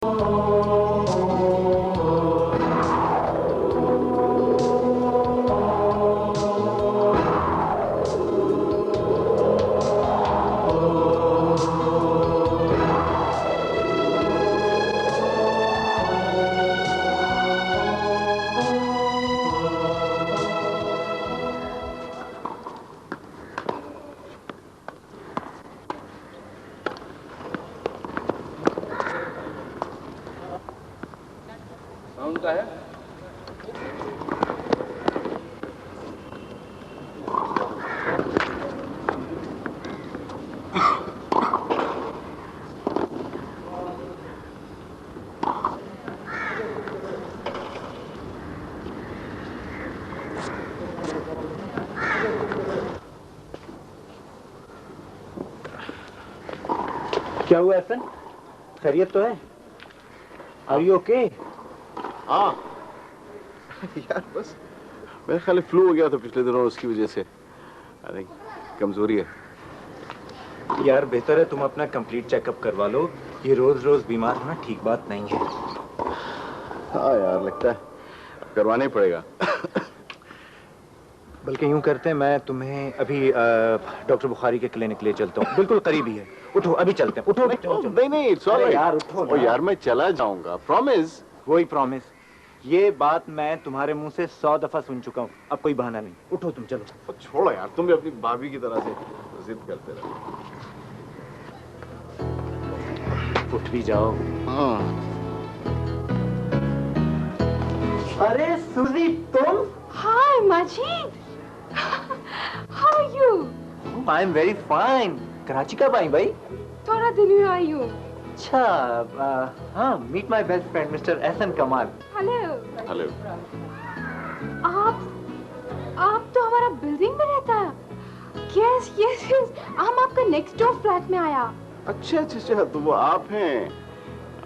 क्या हुआ एहसन? खैरियत तो है? Are you okay? हाँ यार बस मेरे ख्याल फ्लू हो गया था पिछले दिनों, उसकी वजह से आई थिंक कमजोरी है। यार बेहतर है तुम अपना कंप्लीट चेकअप करवा लो। ये रोज रोज बीमार होना ठीक बात नहीं है। हाँ यार लगता है करवाना ही पड़ेगा। बल्कि यूं करते हैं, मैं तुम्हें अभी डॉक्टर बुखारी के क्लिनिक ले चलता हूँ। बिल्कुल करीब ही है। उठो अभी चलते हैं। उठो नहीं इट्स ऑलराइट यार उठो ना। यार मैं चला जाऊंगा, प्रॉमिस। वही प्रॉमिस। ये बात मैं तुम्हारे मुंह से 100 दफा सुन चुका हूँ। अब कोई बहाना नहीं। उठो तुम, चलो। छोड़ो यार, तुम भी अपनी भाभी की तरह से जिद करते रहो। उठ भी जाओ। अरे सूजी तुम? हाय Majid. How are you? I am very fine. Karachi कब आई भाई? थोड़ा दिन हुआ आई हूँ। अच्छा, हाँ, meet my best friend Mr. Ehsan कमाल। हेलो। हेलो। आप तो हमारा बिल्डिंग में रहता है। Yes, yes, yes. हम आपका नेक्स्ट डोर फ्लैट में आया। अच्छा, तो वो आप हैं।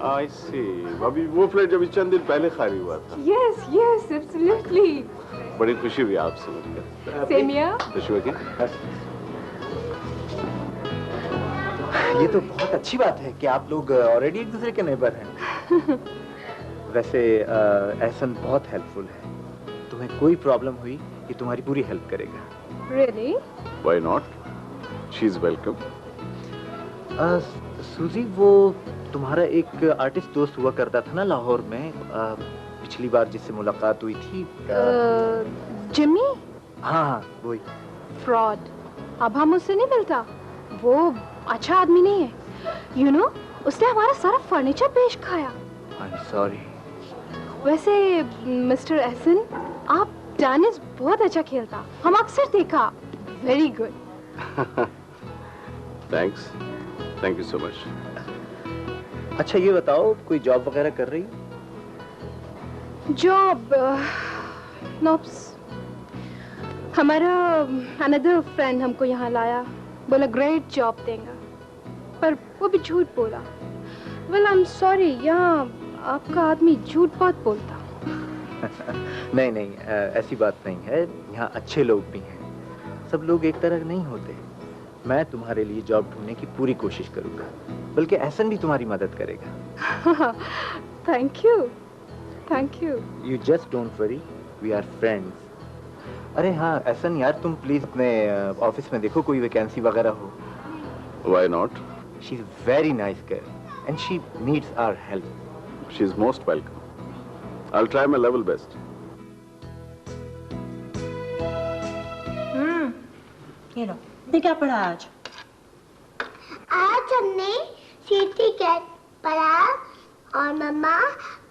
आई सी। अभी वो फ्लैट जब चंद दिन पहले खाली हुआ था। Yes, yes, absolutely. बड़ी खुशी हुई आपसे मिलकर। Same here. ये तो बहुत अच्छी बात है कि आप लोग ऑलरेडी एक दूसरे के नेबर हैं। वैसे एहसन बहुत हेल्पफुल है। तुम्हें कोई प्रॉब्लम हुई ये तुम्हारी पूरी हेल्प करेगा। Really? Why not? She is welcome. सूजी, वो तुम्हारा एक आर्टिस्ट दोस्त हुआ करता था ना लाहौर में, पिछली बार जिससे मुलाकात हुई थी। जिमी? हाँ वही। फ्रॉड। अब हम उससे नहीं मिलता। वो अच्छा आदमी नहीं है। You know, उसने हमारा सारा फर्नीचर बेच खाया। I'm sorry. वैसे मिस्टर एहसन, आप टेनिस बहुत अच्छा खेलता। हम अक्सर देखा। Very good. Thanks, thank you so much. अच्छा ये बताओ, कोई जॉब वगैरह कर रही? जॉब? नोप्स। हमारा अनदर फ्रेंड हमको यहाँ लाया, बोला ग्रेट जॉब देगा, पर वो भी झूठ बोला। वेल आई एम सॉरी, यहाँ आपका आदमी झूठ बहुत बोलता। नहीं, ऐसी बात नहीं है। यहाँ अच्छे लोग भी हैं। सब लोग एक तरह नहीं होते। मैं तुम्हारे लिए जॉब ढूंढने की पूरी कोशिश करूंगा, बल्कि एहसन भी तुम्हारी मदद करेगा। Thank you, thank you. You just don't worry, we are friends. अरे हाँ एहसन यार, तुम प्लीज अपने ऑफिस में देखो कोई वैकेंसी वगैरह हो। Why not? She is very nice girl and she needs our help. She is most welcome. I'll try my level best. ये लो, ये क्या पढ़ा आज? आज हमने सीटी कैट पढ़ा और मम्मा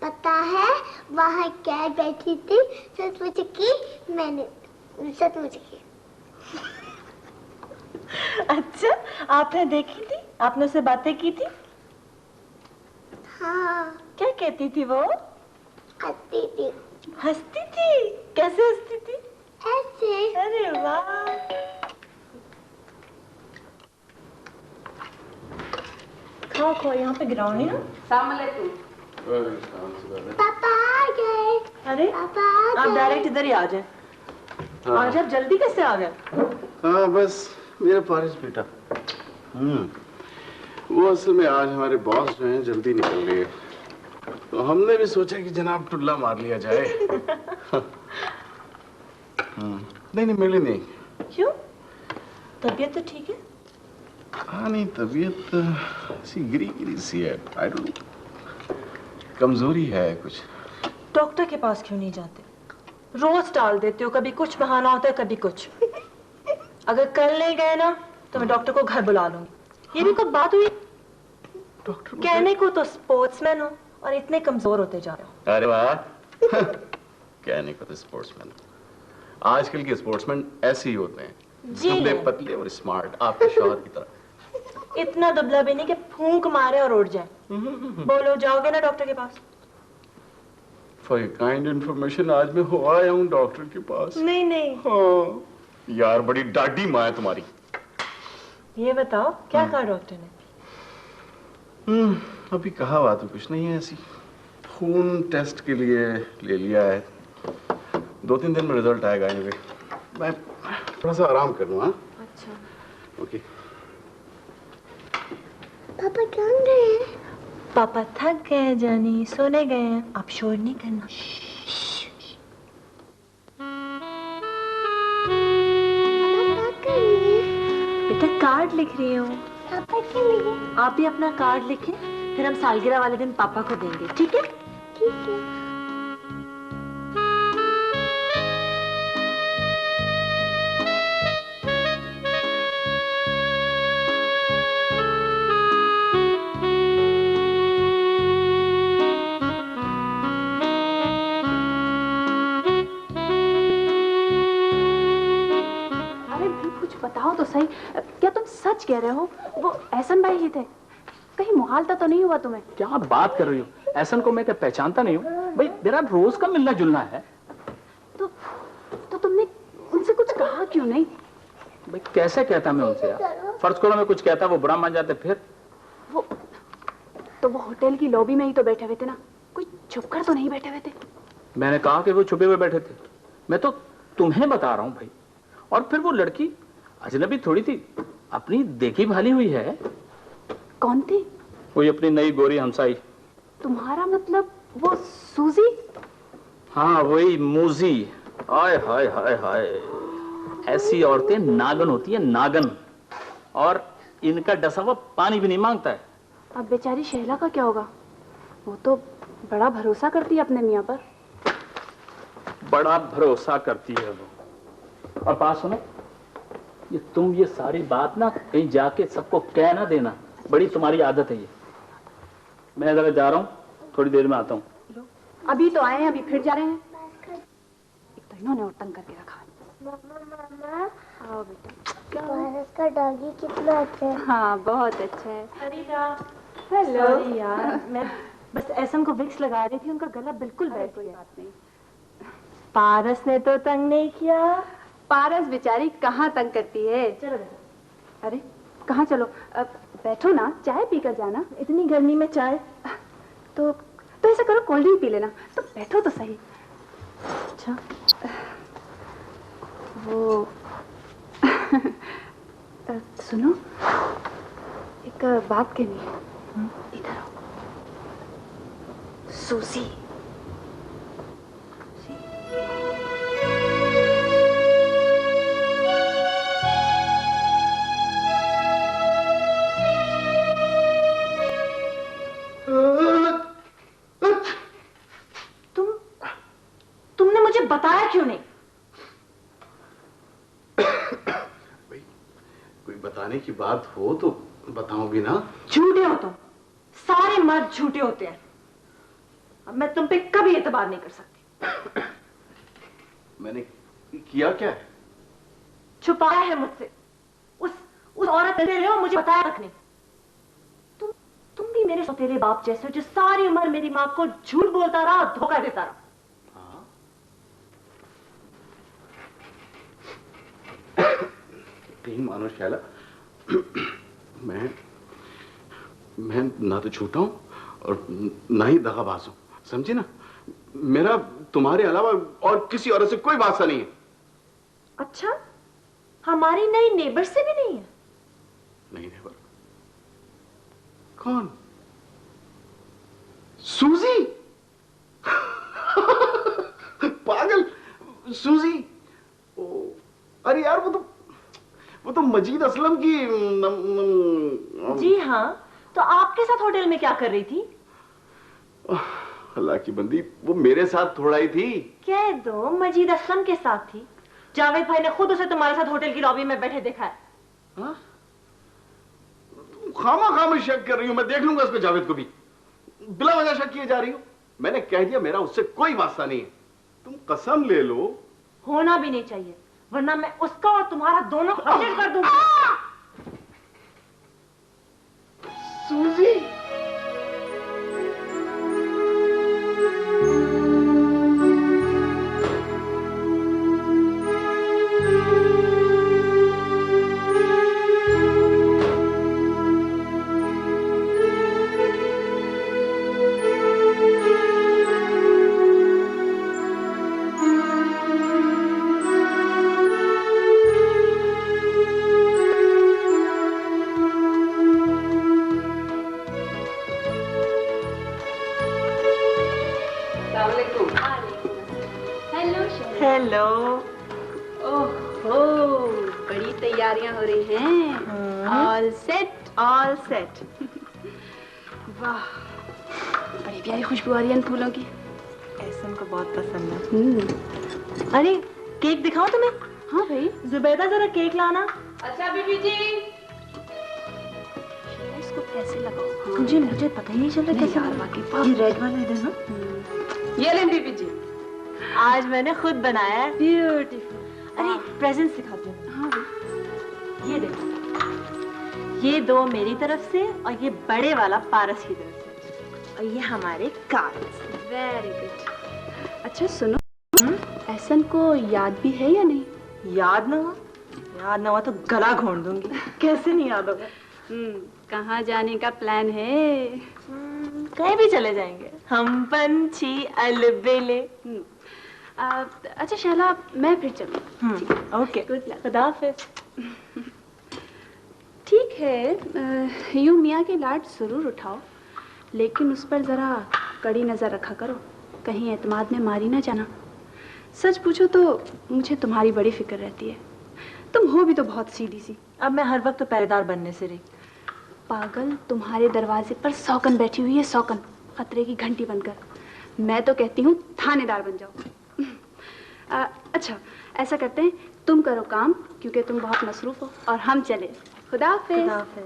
पता है वहाँ कैट बैठी थी, सचमुच की मैंने सचमुच की। अच्छा, आपने देखी थी? आपने उससे बातें की थी? हाँ। क्या कहती थी वो? हंसती थी। हंसती थी? कैसे हंसती थी? ऐसे। अरे वाह। खाओ, यहाँ पे गिराओ नहीं ना। पापा आ गए। अरे पापा आ गए। आप डायरेक्ट इधर ही आ जाए। आज आप जल्दी कैसे आ गए? हाँ बस मेरा पारिस बेटा। वो असल में आज हमारे बॉस जो हैं जल्दी निकल गए, हमने भी सोचा कि जनाब टुल्ला मार लिया जाए। नहीं नहीं, मेरे लिए नहीं। क्यों? तबीयत तो ठीक है? हाँ नहीं, तबीयत ऐसी गिरी गिरी सी है। आई डोंट नो, कमजोरी है कुछ। डॉक्टर के पास क्यों नहीं जाते? रोज टाल देते हो, कभी कुछ बहाना होता है कभी कुछ। अगर कल नहीं गए ना तो मैं डॉक्टर को घर बुला लूंगी। ये भी कोई बात हुई? डॉक्टर कहने को तो स्पोर्ट्समैन हो और इतने कमजोर होते जा रहे हो। अरे वाह। कहने को तो स्पोर्ट्समैन। आजकल के स्पोर्ट्समैन ऐसे ही होते हैं, जी दुबले नहीं। पतले और स्मार्ट, आपके शौहर की तरह। इतना दुबला भी नहीं कि फूंक मारे और उड़ जाए। बोलो, जाओगे ना डॉक्टर के पास? फॉर योर काइंड इन्फॉर्मेशन, आज मैं हो आया हूँ डॉक्टर के पास। नहीं नहीं। हाँ यार, बड़ी डाढ़ी माँ है तुम्हारी। ये बताओ क्या कहा डॉक्टर ने? अभी कहा हुआ तो कुछ नहीं है ऐसी। खून टेस्ट के लिए ले लिया है, 2-3 दिन में रिजल्ट आएगा। एनीवे मैं थोड़ा सा आराम कर लूँ। हाँ अच्छा। ओके। पापा कहाँ गए? पापा थक गए जानी, सोने गए हैं। आप शोर नहीं करना। पापा क्या कर रही है? बेटा कार्ड लिख रही हूँ। पापा के लिए? आप भी अपना कार्ड लिखें, फिर हम सालगिरह वाले दिन पापा को देंगे, ठीक है? ठीक है। अरे भाई कुछ बताओ तो सही, क्या तुम सच कह रहे हो? वो एहसन भाई ही थे? कहीं मुहालता तो नहीं हुआ तुम्हें? क्या बात कर रही हो? ऐसन को मैं क्या पहचानता नहीं हूँ? भाई मेरा रोज का मिलना जुलना है। तो तुमने उनसे कुछ कहा क्यों नहीं? भाई कैसे कहता मैं उनसे यार? फर्ज करो मैं कुछ कहता, वो बुरा मान जाते फिर। वो होटल की लॉबी में ही तो बैठे हुए थे ना, कोई छुपकर तो नहीं बैठे हुए थे? मैंने कहा कि वो छुपे हुए बैठे थे? मैं तो तुम्हें बता रहा हूँ भाई। और फिर वो लड़की अजनबी थोड़ी थी, अपनी देखी भाली हुई है। कौन थी? वही अपनी नई गोरी हमसाई। तुम्हारा मतलब वो सूजी? हाँ वही मूजी। हाय हाय हाय हाय, ऐसी औरतें नागन होती है, नागन। और इनका डसा हुआ पानी भी नहीं मांगता है। अब बेचारी शहला का क्या होगा? वो तो बड़ा भरोसा करती है अपने मियाँ पर। बड़ा भरोसा करती है वो। और बात सुनो, ये तुम ये सारी बात ना कहीं जाके सबको कह ना देना, बड़ी तुम्हारी आदत है ये। मैं जरा जा रहा हूँ, थोड़ी देर में आता हूँ। अभी तो आए हैं, अभी फिर जा रहे हैं। एक तो इन्होंने और तंग करके रखा है। मम्मा, आओ बेटा। भारत का डॉगी कितना अच्छा है। हाँ बहुत अच्छा है। हरीदा, हेलो। सॉरी यार, मैं बस एसएम को विक्स लगा रही थी, उनका गला बिल्कुल बैठ कोई गया। बात नहीं। पारस ने तो तंग नहीं किया। पारस बेचारी कहाँ तंग करती है? चलो बेटा। अरे कहाँ चलो? बैठो ना, चाय पीकर जाना। इतनी गर्मी में चाय? तो ऐसा करो, कोल्ड ड्रिंक पी लेना। तो बैठो तो सही। अच्छा। वो सुनो, एक बात कहनी है। इधर आओ। सूजी। तुमने मुझे बताया क्यों नहीं? भाई कोई बताने की बात हो तो बताऊं भी ना। झूठे हो तुम, सारे मर्द झूठे होते हैं। अब मैं तुम पे कभी एतबार नहीं कर सकती। मैंने किया क्या है? छुपाया है मुझसे। उस औरत ने रहे हो, मुझे बताया तक नहीं। तुम भी मेरे सौतेले बाप जैसे हो, जो सारी उम्र मेरी माँ को झूठ बोलता रहा और धोखा देता रहा। नहीं मानो शैला, मैं ना तो झूठा हूं और ना ही दगाबाज हूं, समझी ना? मेरा तुम्हारे अलावा और किसी औरत से कोई वास्ता नहीं है। अच्छा, हमारी नई नेबर से भी नहीं है? नहीं नेबर? कौन? सूजी? मजीद असलम की जी हाँ, तो आपके साथ होटल में क्या कर रही थी? अल्लाह की बंदी, वो मेरे साथ थोड़ा ही थी। कह दो मजीद असलम के साथ थी। जावेद भाई ने खुद उसे तुम्हारे साथ होटल की लॉबी में बैठे देखा है। हाँ? खामा खामा शक कर रही हूं, मैं देख लूंगा उसको, जावेद को भी। बिला वजह शक किए जा रही हो। मैंने कह दिया मेरा उससे कोई वास्ता नहीं है। तुम कसम ले लो। होना भी नहीं चाहिए, वरना मैं उसका और तुम्हारा दोनों अटेंड कर दूंगी। सूजी, हेलो। ओहो, बड़ी तैयारियां हो रही हैं। All set, all set. वाह, बड़ी प्यारी खुशबू आ रही है इन फूलों की। ऐसन को बहुत पसंद है। अरे केक दिखाऊं तुम्हें? हाँ भाई। जुबैदा जरा केक लाना। अच्छा बीबी जी। इसको कैसे लगाऊं? मुझे पता ही नहीं चल रहा कैसे। यार वाकई ये रेड वाला है ना? ये लें बीबी जी। आज मैंने खुद बनाया है। ब्यूटीफुल। अरे प्रेजेंट दिखाती हूँ। हाँ भाई। ये देखो, ये दो मेरी तरफ से और ये बड़े वाला पारस की तरफ से, और ये हमारे कार्ड्स। Very good. अच्छा सुनो, ऐसन को याद भी है या नहीं? याद ना हुआ? याद ना हुआ तो गला घोंट दूंगी। कैसे नहीं याद होगा? कहाँ जाने का प्लान है? कहीं भी चले जाएंगे हम पंछी अलबेले। अच्छा शैला, मैं फिर चलूँ। Okay, good luck. खुदा हाफिज। ठीक है, यूं मियाँ के लाड जरूर उठाओ, लेकिन उस पर जरा कड़ी नजर रखा करो, कहीं एतमाद में मारी ना जाना। सच पूछो तो मुझे तुम्हारी बड़ी फिक्र रहती है। तुम हो भी तो बहुत सीधी सी। अब मैं हर वक्त तो पहरेदार बनने से रही। पागल, तुम्हारे दरवाजे पर सौकन बैठी हुई है, सौकन, खतरे की घंटी बनकर। मैं तो कहती हूँ थानेदार बन जाओ। अच्छा ऐसा करते हैं, तुम करो काम क्योंकि तुम बहुत मसरूफ हो, और हम चले। खुदा हाफिज। खुदा हाफिज।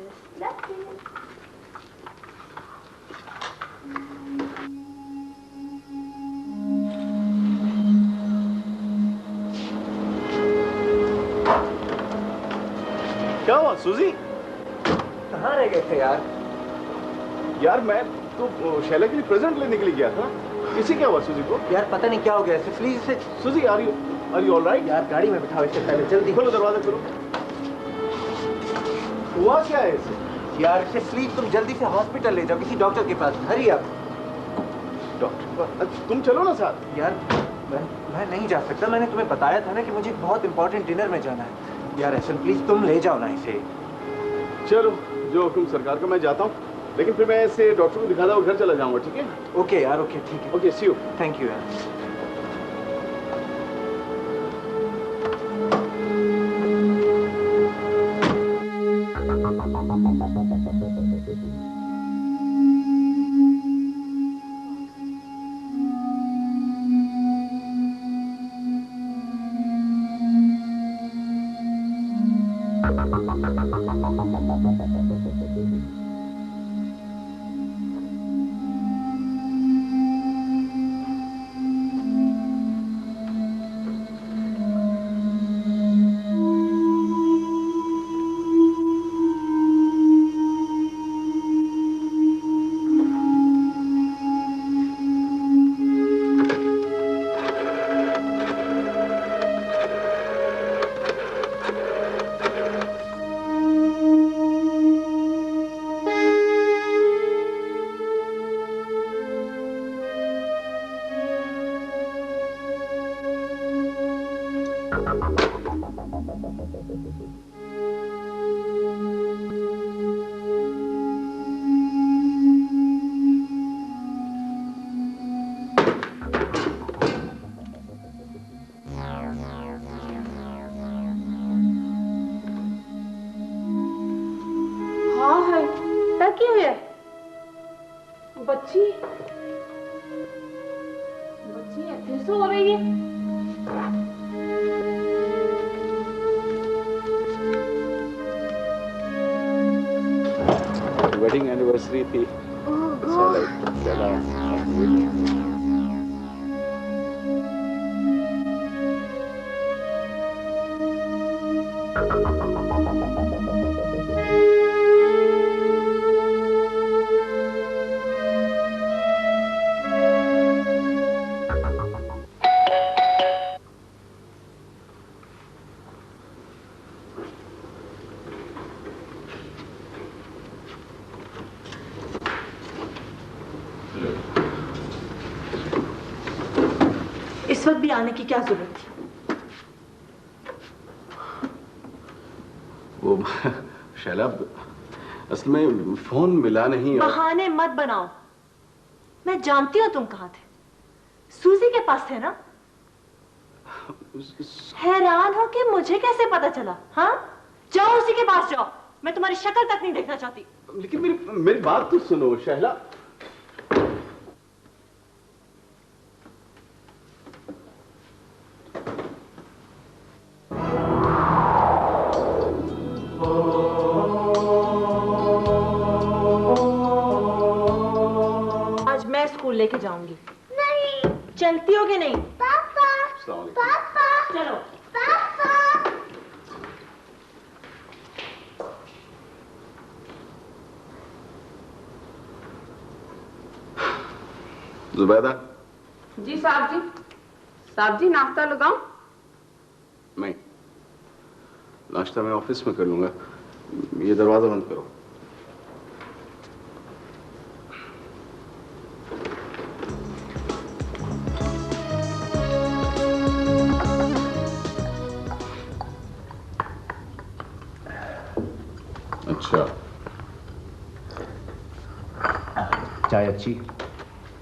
क्या हुआ सूजी? कहाँ रह गए थे यार? यार मैं तो शैला के लिए प्रेजेंट लेने के लिए गया था। इसे क्या हुआ सूजी को? यार पता नहीं क्या हो गया इसे, प्लीज इसे। सूजी आर यू ऑलराइट? यार गाड़ी में बिठाओ इससे पहले, जल्दी खोलो दरवाजा, खोलो। हुआ क्या है इसे? यार इसे प्लीज तुम जल्दी से हॉस्पिटल ले जाओ, किसी डॉक्टर के पास। हरी आप। डॉक्टर, तुम चलो ना साथ। यार मैं नहीं जा सकता, मैंने तुम्हें बताया था ना कि मुझे बहुत इंपॉर्टेंट डिनर में जाना है। यार ऐसा प्लीज तुम ले जाओ ना इसे। चलो, जो हुक्म सरकार का, मैं जाता हूँ, लेकिन फिर मैं इसे डॉक्टर को दिखाता हुआ घर चला जाऊंगा, ठीक है? ओके यार, ओके ठीक है। Okay, see you. Thank you यार। बच्ची बच्ची ऐसे सो रही है। वेडिंग एनिवर्सरी थी। चला इस वक्त भी आने की क्या जरूरत थी? वो शैला, असल में फोन मिला नहीं और... बहाने मत बनाओ, मैं जानती हूँ तुम कहाँ थे। सूजी के पास थे ना? हैरान हो कि मुझे कैसे पता चला? हाँ, जाओ उसी के पास जाओ, मैं तुम्हारी शक्ल तक नहीं देखना चाहती। लेकिन मेरी बात तो सुनो शैला। आज मैं स्कूल लेके जाऊंगी। नहीं। चलती हो कि नहीं? पापा। पापा। चलो। पापा। जुबैदा। जी साहब जी। साहब जी नाश्ता लगाऊं? नहीं, नाश्ता मैं ऑफिस में कर लूंगा। ये दरवाजा बंद करो। अच्छा, चाय अच्छी?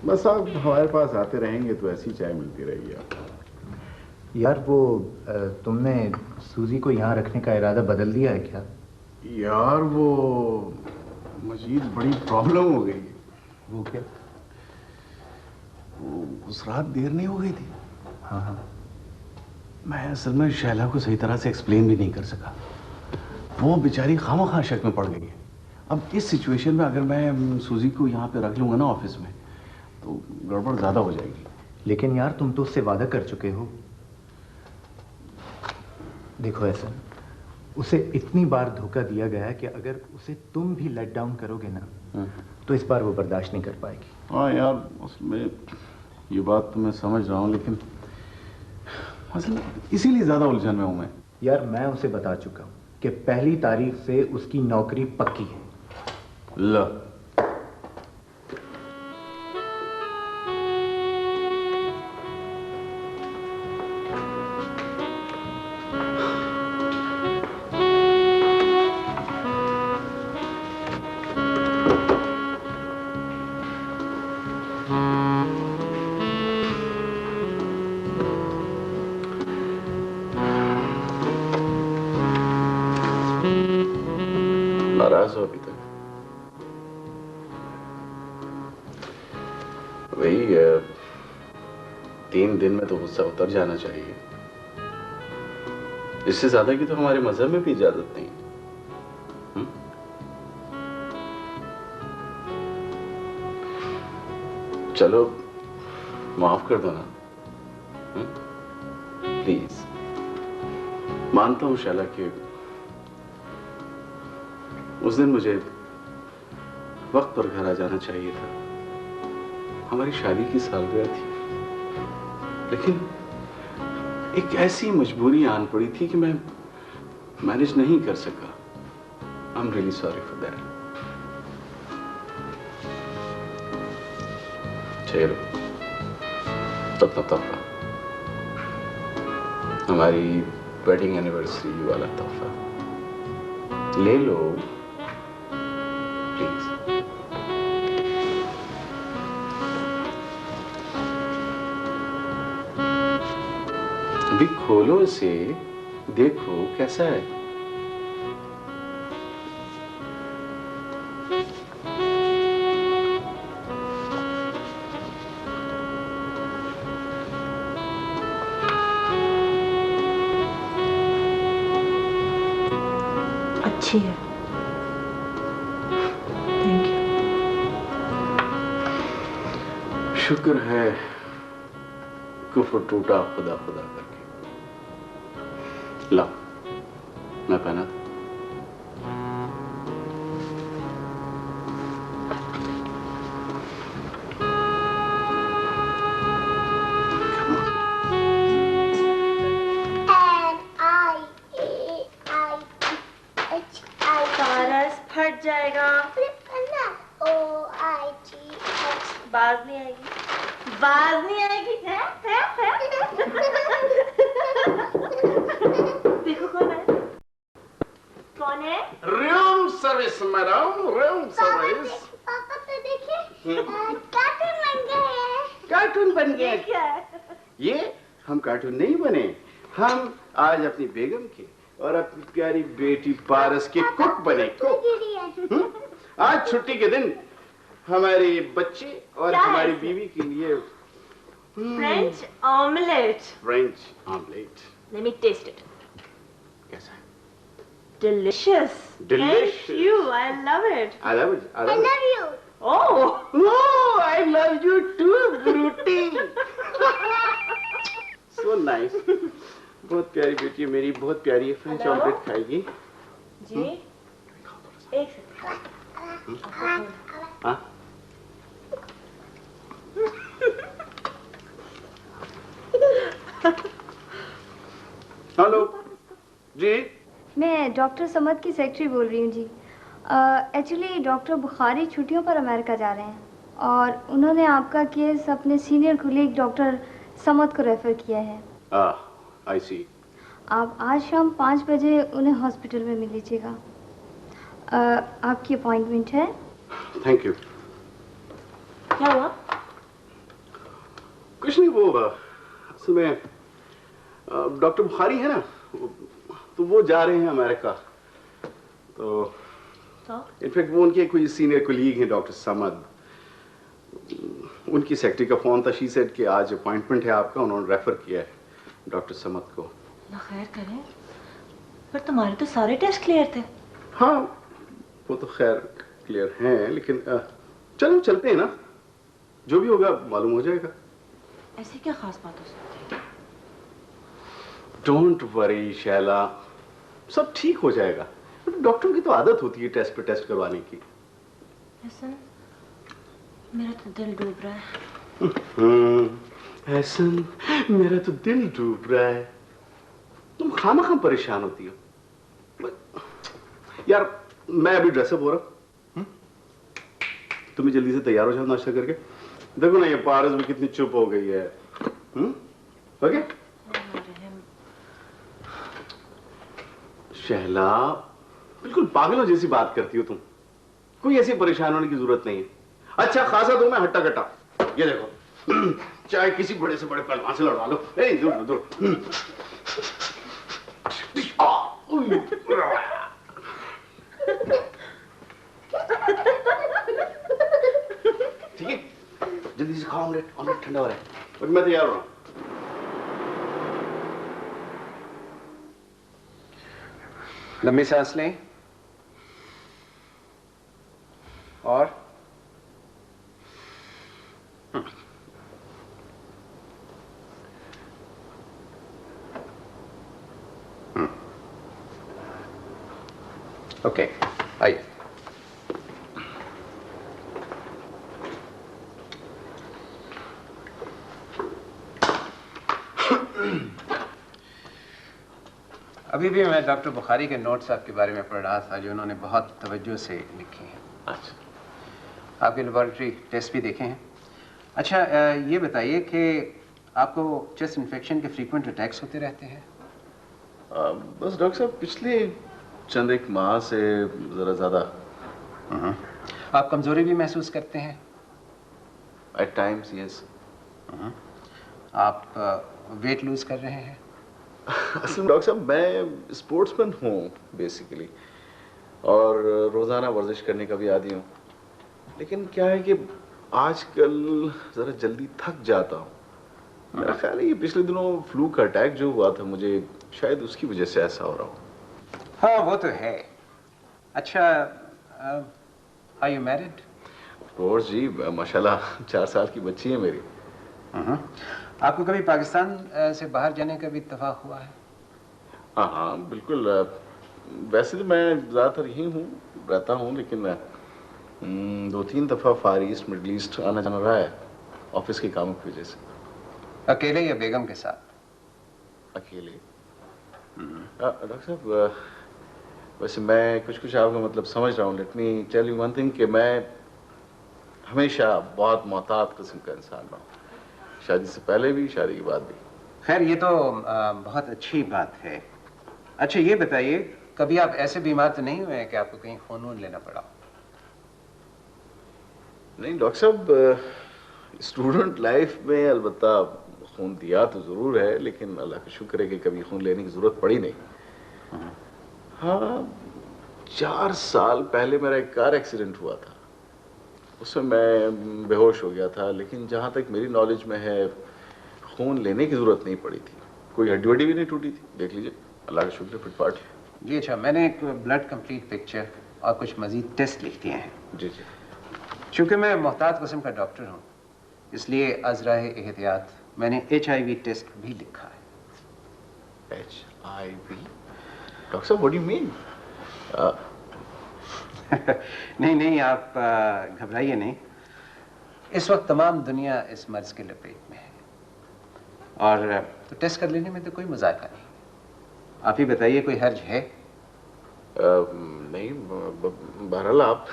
बस आप हमारे पास आते रहेंगे तो ऐसी चाय मिलती रहेगी आपको। यार वो तुमने सूजी को यहाँ रखने का इरादा बदल दिया है क्या? यार वो मजीद बड़ी प्रॉब्लम हो गई। वो क्या? वो उस रात देर नहीं हो गई थी। हाँ हाँ। मैं असल में शैला को सही तरह से एक्सप्लेन भी नहीं कर सका। वो बेचारी खामखा शक में पड़ गई है। अब इस सिचुएशन में अगर मैं सूजी को यहाँ पे रख लूंगा ना ऑफिस में, तो गड़बड़ ज्यादा हो जाएगी। लेकिन यार तुम तो उससे वादा कर चुके हो। देखो ऐसा, उसे इतनी बार धोखा दिया गया है कि अगर उसे तुम भी लेट डाउन करोगे ना, तो इस बार वो बर्दाश्त नहीं कर पाएगी। हाँ यार, उसमें ये बात तो मैं समझ रहा हूँ, लेकिन असल इसीलिए ज्यादा उलझन में हूं मैं। यार मैं उसे बता चुका हूँ कि पहली तारीख से उसकी नौकरी पक्की है। ला, नाराज हो अभी तक? वही 3 दिन में तो गुस्सा उतर जाना चाहिए। इससे ज्यादा की तो हमारे मजहब में भी इजाजत नहीं। चलो माफ कर दो ना, प्लीज। मानता हूं शैला कि उस दिन मुझे वक्त पर घर आ जाना चाहिए था। हमारी शादी की सालगिरह थी, लेकिन एक ऐसी मजबूरी आन पड़ी थी कि मैं मैनेज नहीं कर सका। I am really sorry for that. चलो, तब तोहफा, हमारी वेडिंग एनिवर्सरी वाला तोहफा ले लो प्लीज। अभी खोलो इसे, देखो कैसा है। अच्छी है। Thank you. शुक्र है कुफ्र टूटा खुदा खुदा करके। ला, मैं पहना था। पारस फट जाएगा। बाज नहीं आएगी, बाज नहीं आएगी। है? देखो कौन है, कौन है? Room service madam, room service. पापा तो देखिए कार्टून बन गए हैं। कार्टून बन ये गए। क्या है? ये हम कार्टून नहीं बने, हम आज अपनी बेगम के और अपनी प्यारी बेटी पारस के कुक बने। कुक। आज छुट्टी के दिन हमारे बच्चे और क्या है हमारी इसमें? बीवी के लिए French omelette. French omelette. Let me taste it. कैसा है? Delicious. Delicious. Thank you. I love it. I love it. I I love it. love you. Oh. Oh, I love you too, Bruty. So nice. बहुत प्यारी बेटी है मेरी, बहुत प्यारी है। French Hello? ऑमलेट खाएगी। जी। एक सेकंड। हाँ? हेलो जी। मैं डॉक्टर समद की सेक्रेटरी बोल रही हूँ जी। एक्चुअली डॉक्टर बुखारी छुट्टियों पर अमेरिका जा रहे हैं और उन्होंने आपका केस अपने सीनियर कुलीग डॉक्टर समद को रेफ़र किया है। आई सी। आप आज शाम 5 बजे उन्हें हॉस्पिटल में मिल लीजिएगा। आपकी अपॉइंटमेंट है। Thank you. क्या हुआ? कुछ नहीं, वो असल में डॉक्टर बुखारी है ना, तो वो जा रहे हैं अमेरिका। तो इनफैक्ट वो उनके कोई सीनियर कोलीग हैं डॉक्टर समद, उनकी सेक्रेटरी का फोन था। शी सेड कि आज अपॉइंटमेंट है आपका, उन्होंने रेफर किया है डॉक्टर समद को। ना खैर करें, पर तुम्हारे तो सारे टेस्ट क्लियर थे। हाँ वो तो खैर क्लियर हैं, लेकिन चलो चलते हैं ना, जो भी होगा मालूम हो जाएगा। ऐसी क्या खास बात हो सकती है? डोंट वरी शैला, सब ठीक हो जाएगा। डॉक्टर की तो आदत होती है टेस्ट पे टेस्ट करवाने की। ऐसा मेरा तो दिल डूब रहा है। ऐसन मेरा तो दिल डूब रहा है। तुम खामखा परेशान होती हो यार। मैं अभी ड्रेसअप हो रहा हूं, तुम्हें जल्दी से तैयार हो जाओ नाश्ता करके। देखो ना ये पारस भी कितनी चुप हो गई है। ओके शहला, बिल्कुल पागलों जैसी बात करती हो तुम। कोई ऐसी परेशान होने की जरूरत नहीं है। अच्छा खासा दो मैं हट्टा कट्टा, ये देखो चाहे किसी बड़े से बड़े पहलवान से लड़वा लो। दूर दूर। ठीक है, जल्दी से खाओ, ऑमलेट ऑमलेट ठंडा हो रहा है। और मैं तैयार हो रहा हूं। लंबी सांस लें और ओके आइए। अभी भी मैं डॉक्टर बुखारी के नोट्स आपके बारे में पढ़ रहा था जो उन्होंने बहुत तवज्जो से लिखे हैं। अच्छा, आपके लेबोरेटरी टेस्ट भी देखे हैं। अच्छा ये बताइए कि आपको चेस्ट इन्फेक्शन के फ्रीक्वेंट अटैक्स होते रहते हैं? बस डॉक्टर साहब पिछले चंद एक माह से जरा ज्यादा। आप कमजोरी भी महसूस करते हैं? At times yes. आप वेट लूज कर रहे हैं? असल में डॉक्टर साहब मैं स्पोर्ट्समैन हूँ बेसिकली, और रोजाना वर्जिश करने का भी आदी हूँ। लेकिन क्या है कि आजकल जरा जल्दी थक जाता हूँ। मेरा ख्याल है ये पिछले दिनों फ्लू का अटैक जो हुआ था मुझे, शायद उसकी वजह से ऐसा हो रहा हो। हाँ वो तो है, अच्छा, आर यू मैरिड? कोर्स जी, माशाल्लाह 4 साल की बच्ची है मेरी। आपको कभी पाकिस्तान से बाहर जाने का भी इत्तेफाक हुआ है? हाँ हाँ बिल्कुल। वैसे तो मैं ज़्यादातर यहीं हूँ, रहता हूँ, लेकिन 2-3 दफ़ा फार ईस्ट, मिडल ईस्ट आना जाना रहा है ऑफिस के कामों की वजह से। अकेले या बेगम के साथ? अकेले। डॉक्टर साहब, वैसे मैं कुछ कुछ आपका मतलब समझ रहा हूँ। Let me tell you one thing कि मैं हमेशा बहुत मोहतात किस्म का इंसान रहा हूँ, शादी से पहले भी, शादी के बाद भी। खैर, ये तो बहुत अच्छी बात है। अच्छा ये बताइए, कभी आप ऐसे बीमार तो नहीं हुए कि आपको कहीं खून वून लेना पड़ा? नहीं डॉक्टर साहब, स्टूडेंट लाइफ में अलबत्ता खून दिया तो ज़रूर है, लेकिन अल्लाह का शुक्र है कि कभी खून लेने की ज़रूरत पड़ी नहीं। हाँ, 4 साल पहले मेरा एक कार एक्सीडेंट हुआ था, उसमें मैं बेहोश हो गया था, लेकिन जहाँ तक मेरी नॉलेज में है खून लेने की ज़रूरत नहीं पड़ी थी, कोई हड्डी वड्डी भी नहीं टूटी थी। देख लीजिए, अल्लाह का शुक्र, फिटफाट। जी अच्छा, मैंने एक ब्लड कंप्लीट पिक्चर और कुछ मजीद टेस्ट लिख दिए हैं। जी जी। चूँकि मैं मोहतात किस्म का डॉक्टर हूँ, इसलिए अज़राए एहतियात मैंने HIV टेस्ट भी लिखा है। HIV? डॉक्टर साहब, व्हाट डू यू मीन? नहीं नहीं, आप घबराइए नहीं। इस वक्त तमाम दुनिया इस मर्ज के लपेट में है, और तो टेस्ट कर लेने में तो कोई मजाका नहीं। आप ही बताइए, कोई हर्ज है? नहीं, बहरहाल आप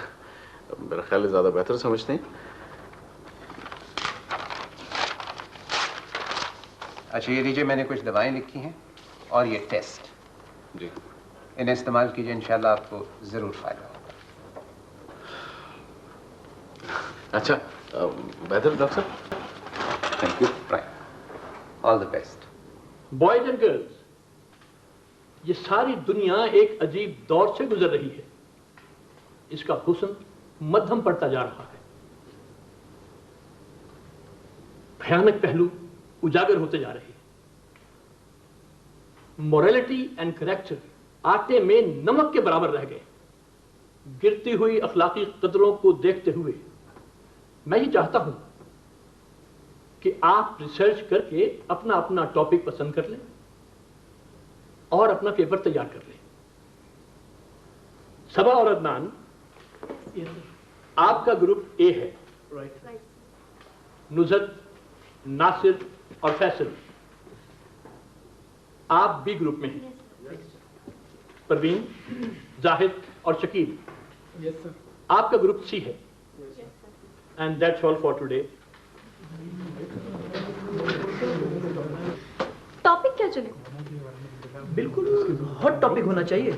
मेरा ख्याल है ज़्यादा बेहतर समझते हैं। अच्छा ये लीजिए, मैंने कुछ दवाएं लिखी हैं और ये टेस्ट। जी। इन्हें इस्तेमाल कीजिए, इंशाल्लाह आपको ज़रूर फ़ायदा होगा। अच्छा, बेहतर डॉक्टर साहब। Thank you. Right, all the best. Boys and girls, ये सारी दुनिया एक अजीब दौर से गुजर रही है। इसका हुस्न मध्यम पड़ता जा रहा है, भयानक पहलू उजागर होते जा रहे हैं। मोरालिटी एंड करेक्टर आटे में नमक के बराबर रह गए। गिरती हुई अखलाकी कदरों को देखते हुए मैं ये चाहता हूं कि आप रिसर्च करके अपना अपना टॉपिक पसंद कर लें और अपना पेपर तैयार कर लें। सबा और अदनान, आपका ग्रुप ए है, राइट? नुज़त, नासिर और फैसल, आप बी ग्रुप में हैं। परवीन, जाहिद और शकील, यस सर। आपका ग्रुप सी है। And that's all for today. Topic क्या चुने? बिल्कुल हॉट टॉपिक होना चाहिए।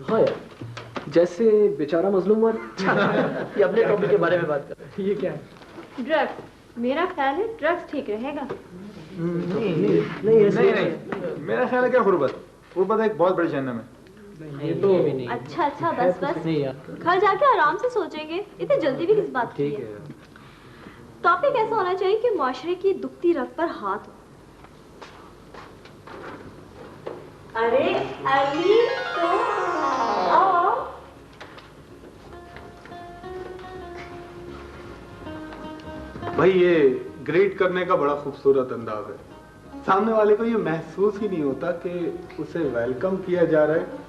हाँ यार, जैसे बेचारा मजलूम वर्ग। ये अपने टॉपिक के बारे में बात कर रहे हैं। ये क्या है? ड्रग्स, मेरा ख्याल है ड्रग्स ठीक रहेगा। नहीं, मेरा ख्याल है क्या गुर्बत एक बहुत बड़ी जहन्नम है। ये तो भी नहीं। अच्छा अच्छा, बस बस, नहीं यार, घर जाके आराम से सोचेंगे, इतनी जल्दी भी किस बात की ठीक है। है। टॉपिक ऐसा होना चाहिए कि माशरे की दुखती रग पर हाथ हो। अरे अली, तो आओ। भाई ये ग्रीट करने का बड़ा खूबसूरत अंदाज है। सामने वाले को ये महसूस ही नहीं होता कि उसे वेलकम किया जा रहा है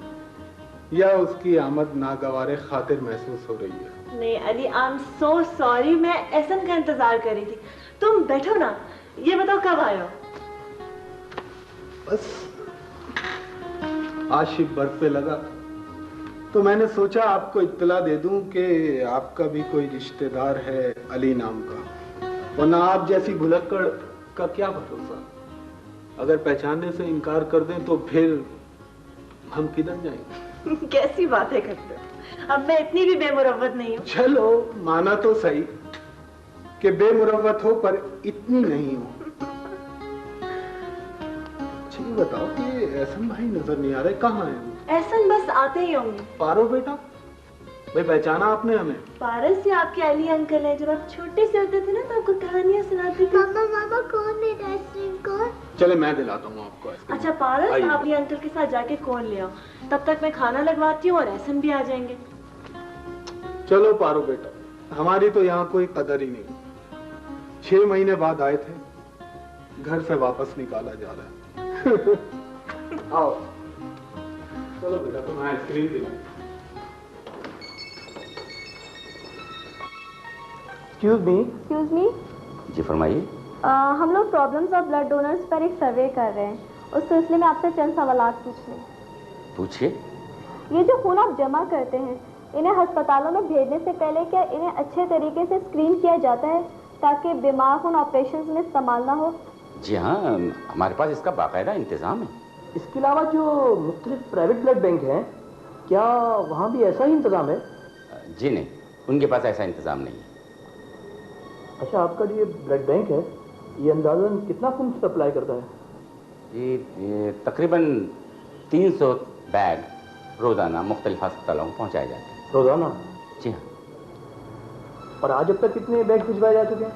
या उसकी आमद नागवारे खातिर महसूस हो रही है। नहीं Ali, I am so sorry, मैं एहसन का इंतजार कर रही थी। तुम बैठो ना, ये बताओ कब आए हो? बस आशिफ बर्फ पे लगा तो मैंने सोचा आपको इत्तला दे दूं कि आपका भी कोई रिश्तेदार है अली नाम का, वरना आप जैसी भुलक्कड़ का क्या भरोसा। अगर पहचानने से इनकार कर दें तो फिर हम किधर जाएंगे। कैसी बातें करते हो, अब मैं इतनी भी बेमुरव्वत नहीं हूँ। चलो माना तो सही कि बेमुरव्वत हो पर इतनी नहीं हो। अच्छा ये बताओ कि एहसन भाई नजर नहीं आ रहे, कहाँ हैं? एहसन बस आते ही होंगे। पारो बेटा, भाई पहचाना आपने हमें? पारस से आपके अली अंकल है, जब आप छोटे से होते थे ना तो आपको कहानियां सुनाते थे। मामा कौन है आइसक्रीम कौन? चले मैं दिलाता हूँ आपको आइसक्रीम। अच्छा पारस, आप ये अंकल के साथ जाके कौन ले आओ, तब तक मैं खाना लगवाती हूँ और एहसन भी आ जाएंगे। चलो पारो बेटा, हमारी तो यहाँ कोई कदर ही नहीं। 6 महीने बाद आए थे, घर से वापस निकाला जा रहा है। आओ चलो बेटा, तुम आइसक्रीम दिलाओ। Excuse me. जी फरमाइए। हम लोग प्रॉब्लम्स ऑफ ब्लड डोनर्स पर एक सर्वे कर रहे हैं, उस सिलसिले में आपसे चंद सवालात पूछने। पूछिए। ये जो खून आप जमा करते हैं, इन्हें अस्पतालों में भेजने से पहले क्या इन्हें अच्छे तरीके से स्क्रीन किया जाता है ताकि बीमार खून ऑपरेशन में इस्तेमाल ना हो? जी हाँ, हमारे पास इसका बाकायदा इंतजाम है। इसके अलावा जो मुख्तलिफ प्राइवेट ब्लड बैंक हैं, क्या वहाँ भी ऐसा ही इंतजाम है? जी नहीं, उनके पास ऐसा इंतजाम नहीं है। अच्छा, आपका जो ये ब्लड बैंक है, ये अंदाज़न कितना खून सप्लाई करता है? ये तकरीबन 300 बैग रोज़ाना मुख्तलिफ अस्पतालों को पहुँचाए जाते हैं। रोज़ाना? जी हाँ। और आज अब तक कितने बैग भिजवाए जा चुके हैं?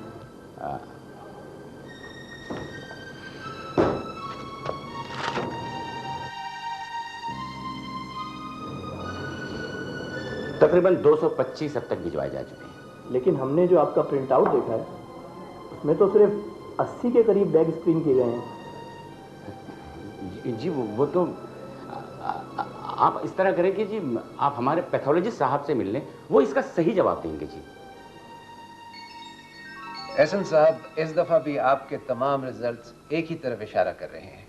तकरीबन 225 अब तक भिजवाए जा चुके हैं। लेकिन हमने जो आपका प्रिंट आउट देखा है, उसमें तो सिर्फ 80 के करीब बैग स्क्रीन किए गए हैं। जी वो तो आप इस तरह करें कि जी आप हमारे पैथोलॉजिस्ट साहब से मिल लें, वो इसका सही जवाब देंगे। जी एहसन साहब, इस दफा भी आपके तमाम रिजल्ट्स एक ही तरफ इशारा कर रहे हैं,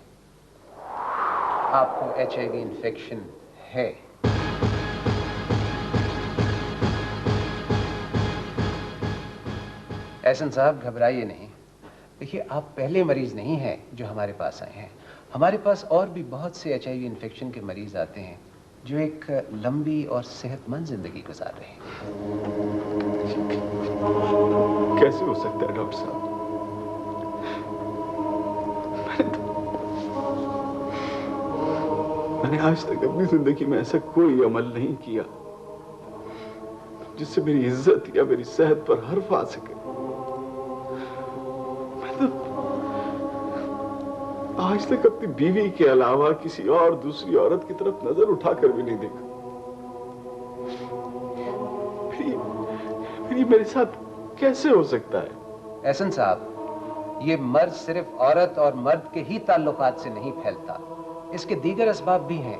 आपको HIV इन्फेक्शन है। एहसन साहब, घबराइए नहीं। देखिए, आप पहले मरीज नहीं हैं जो हमारे पास आए हैं। हमारे पास और भी बहुत से HIV इन्फेक्शन के मरीज आते हैं जो एक लंबी और सेहतमंद जिंदगी गुजार रहे हैं। कैसे हो सकता है डॉक्टर साहब? मैंने आज तक अपनी जिंदगी में ऐसा कोई अमल नहीं किया जिससे मेरी इज्जत या मेरी सेहत पर हर्फ आ सके। आज तक अपनी बीवी के अलावा किसी और दूसरी औरत की तरफ नजर उठाकर भी नहीं देखा। मेरे साथ कैसे हो सकता है? एहसन साहब, ये मर्ज सिर्फ औरत और मर्द के ही ताल्लुकात से नहीं फैलता, इसके दीगर असबाब भी हैं।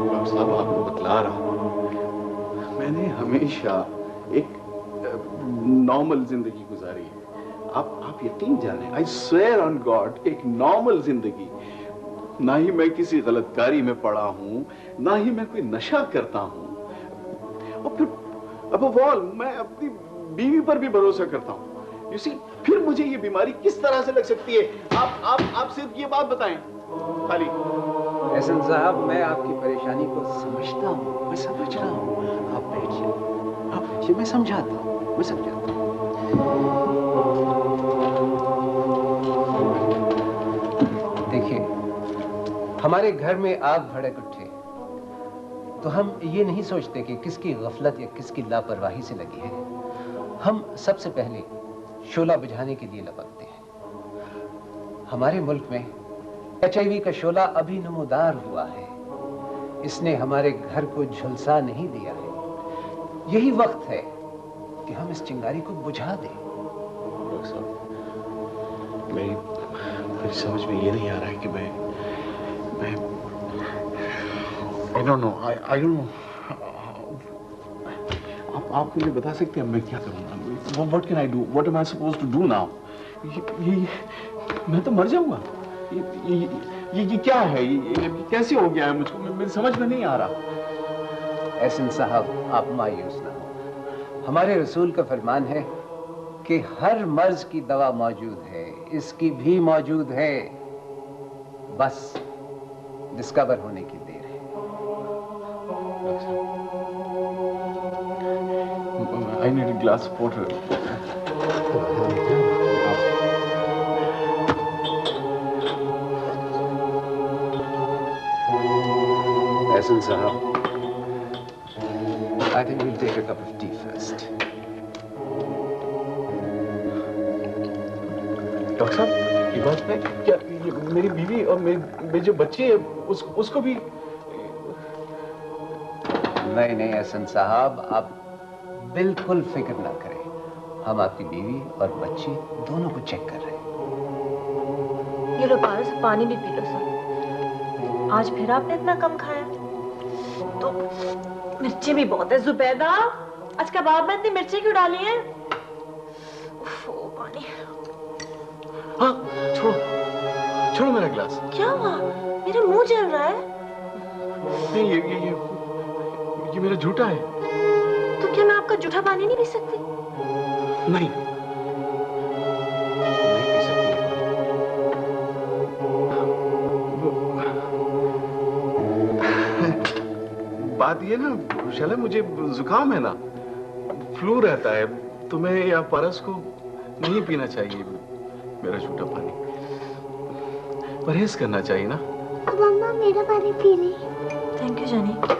डॉक्टर साहब, आपको बतला रहा हूं, मैंने हमेशा एक नॉर्मल जिंदगी गुजारी है। आप यकीन जाने, आई स्वेयर ऑन गॉड, एक नॉर्मल जिंदगी। ना ही मैं किसी गलतकारी में पड़ा हूं, ना ही मैं कोई नशा करता हूं, और फिर अब ऑल मैं अपनी बीवी पर भी भरोसा करता हूं। यू सी, फिर मुझे ये बीमारी किस तरह से लग सकती है? आप सिर्फ ये बात बताएं खाली। एहसन साहब, मैं आपकी परेशानी को समझता हूं, मैं समझ रहा हूं। आप बैठिए, मैं समझाता हूं, मैं समझाता हूं। देखिए, हमारे घर में आग भड़क उठे तो हम ये नहीं सोचते कि किसकी गफलत या किसकी लापरवाही से लगी है। हम सबसे पहले शोला बुझाने के लिए लपकते हैं। हमारे मुल्क में HIV का शोला अभी नमूदार हुआ है, इसने हमारे घर को झुलसा नहीं दिया है। यही वक्त है कि हम इस चिंगारी को बुझा दें। मेरी समझ में ये नहीं आ रहा है कि मैं I don't know. आप मुझे बता सकते हैं मैं क्या करूँगा? What can I do? What am I supposed to do now? मैं तो मर जाऊंगा। ये क्या है? ये कैसे हो गया है मुझको? मेरी समझ में नहीं आ रहा। एहसन साहब, आप मायूस ना हो। हमारे रसूल का फरमान है कि हर मर्ज की दवा मौजूद है, इसकी भी मौजूद है, बस डिस्कवर होने की देर है। I need a glass of water. Ehsan Sahab, I think we'll take a cup of tea first. Doctor साहब ये बात है क्या, ये मेरी बीवी और मेरी जो बच्ची है उसको भी? नहीं नहीं हसन साहब, आप बिल्कुल फिक्र ना करें, हम आपकी बीवी और बच्ची दोनों को चेक कर रहे हैं। ये लो पारस, पानी भी पी लो सब। आज फिर आपने इतना कम खाया तो मिर्ची भी बहुत है। जुबैदा, आज कबाब में इतनी मिर्ची क्यों डाली है? पानी। हाँ, छोड़ो मेरा गिलास। क्या हुआ? मेरा मुंह जल रहा है। नहीं, ये मेरा झूठा है। तो क्या मैं आपका जूठा पानी नहीं पी सकती? नहीं पी सकती। बात ये ना शैला, मुझे जुकाम है ना, फ्लू रहता है। तुम्हें या परस को नहीं पीना चाहिए मेरा झूठा पानी, परहेज करना चाहिए ना। अब अम्मा मेरा पानी पी ली। थैंक यू जानी।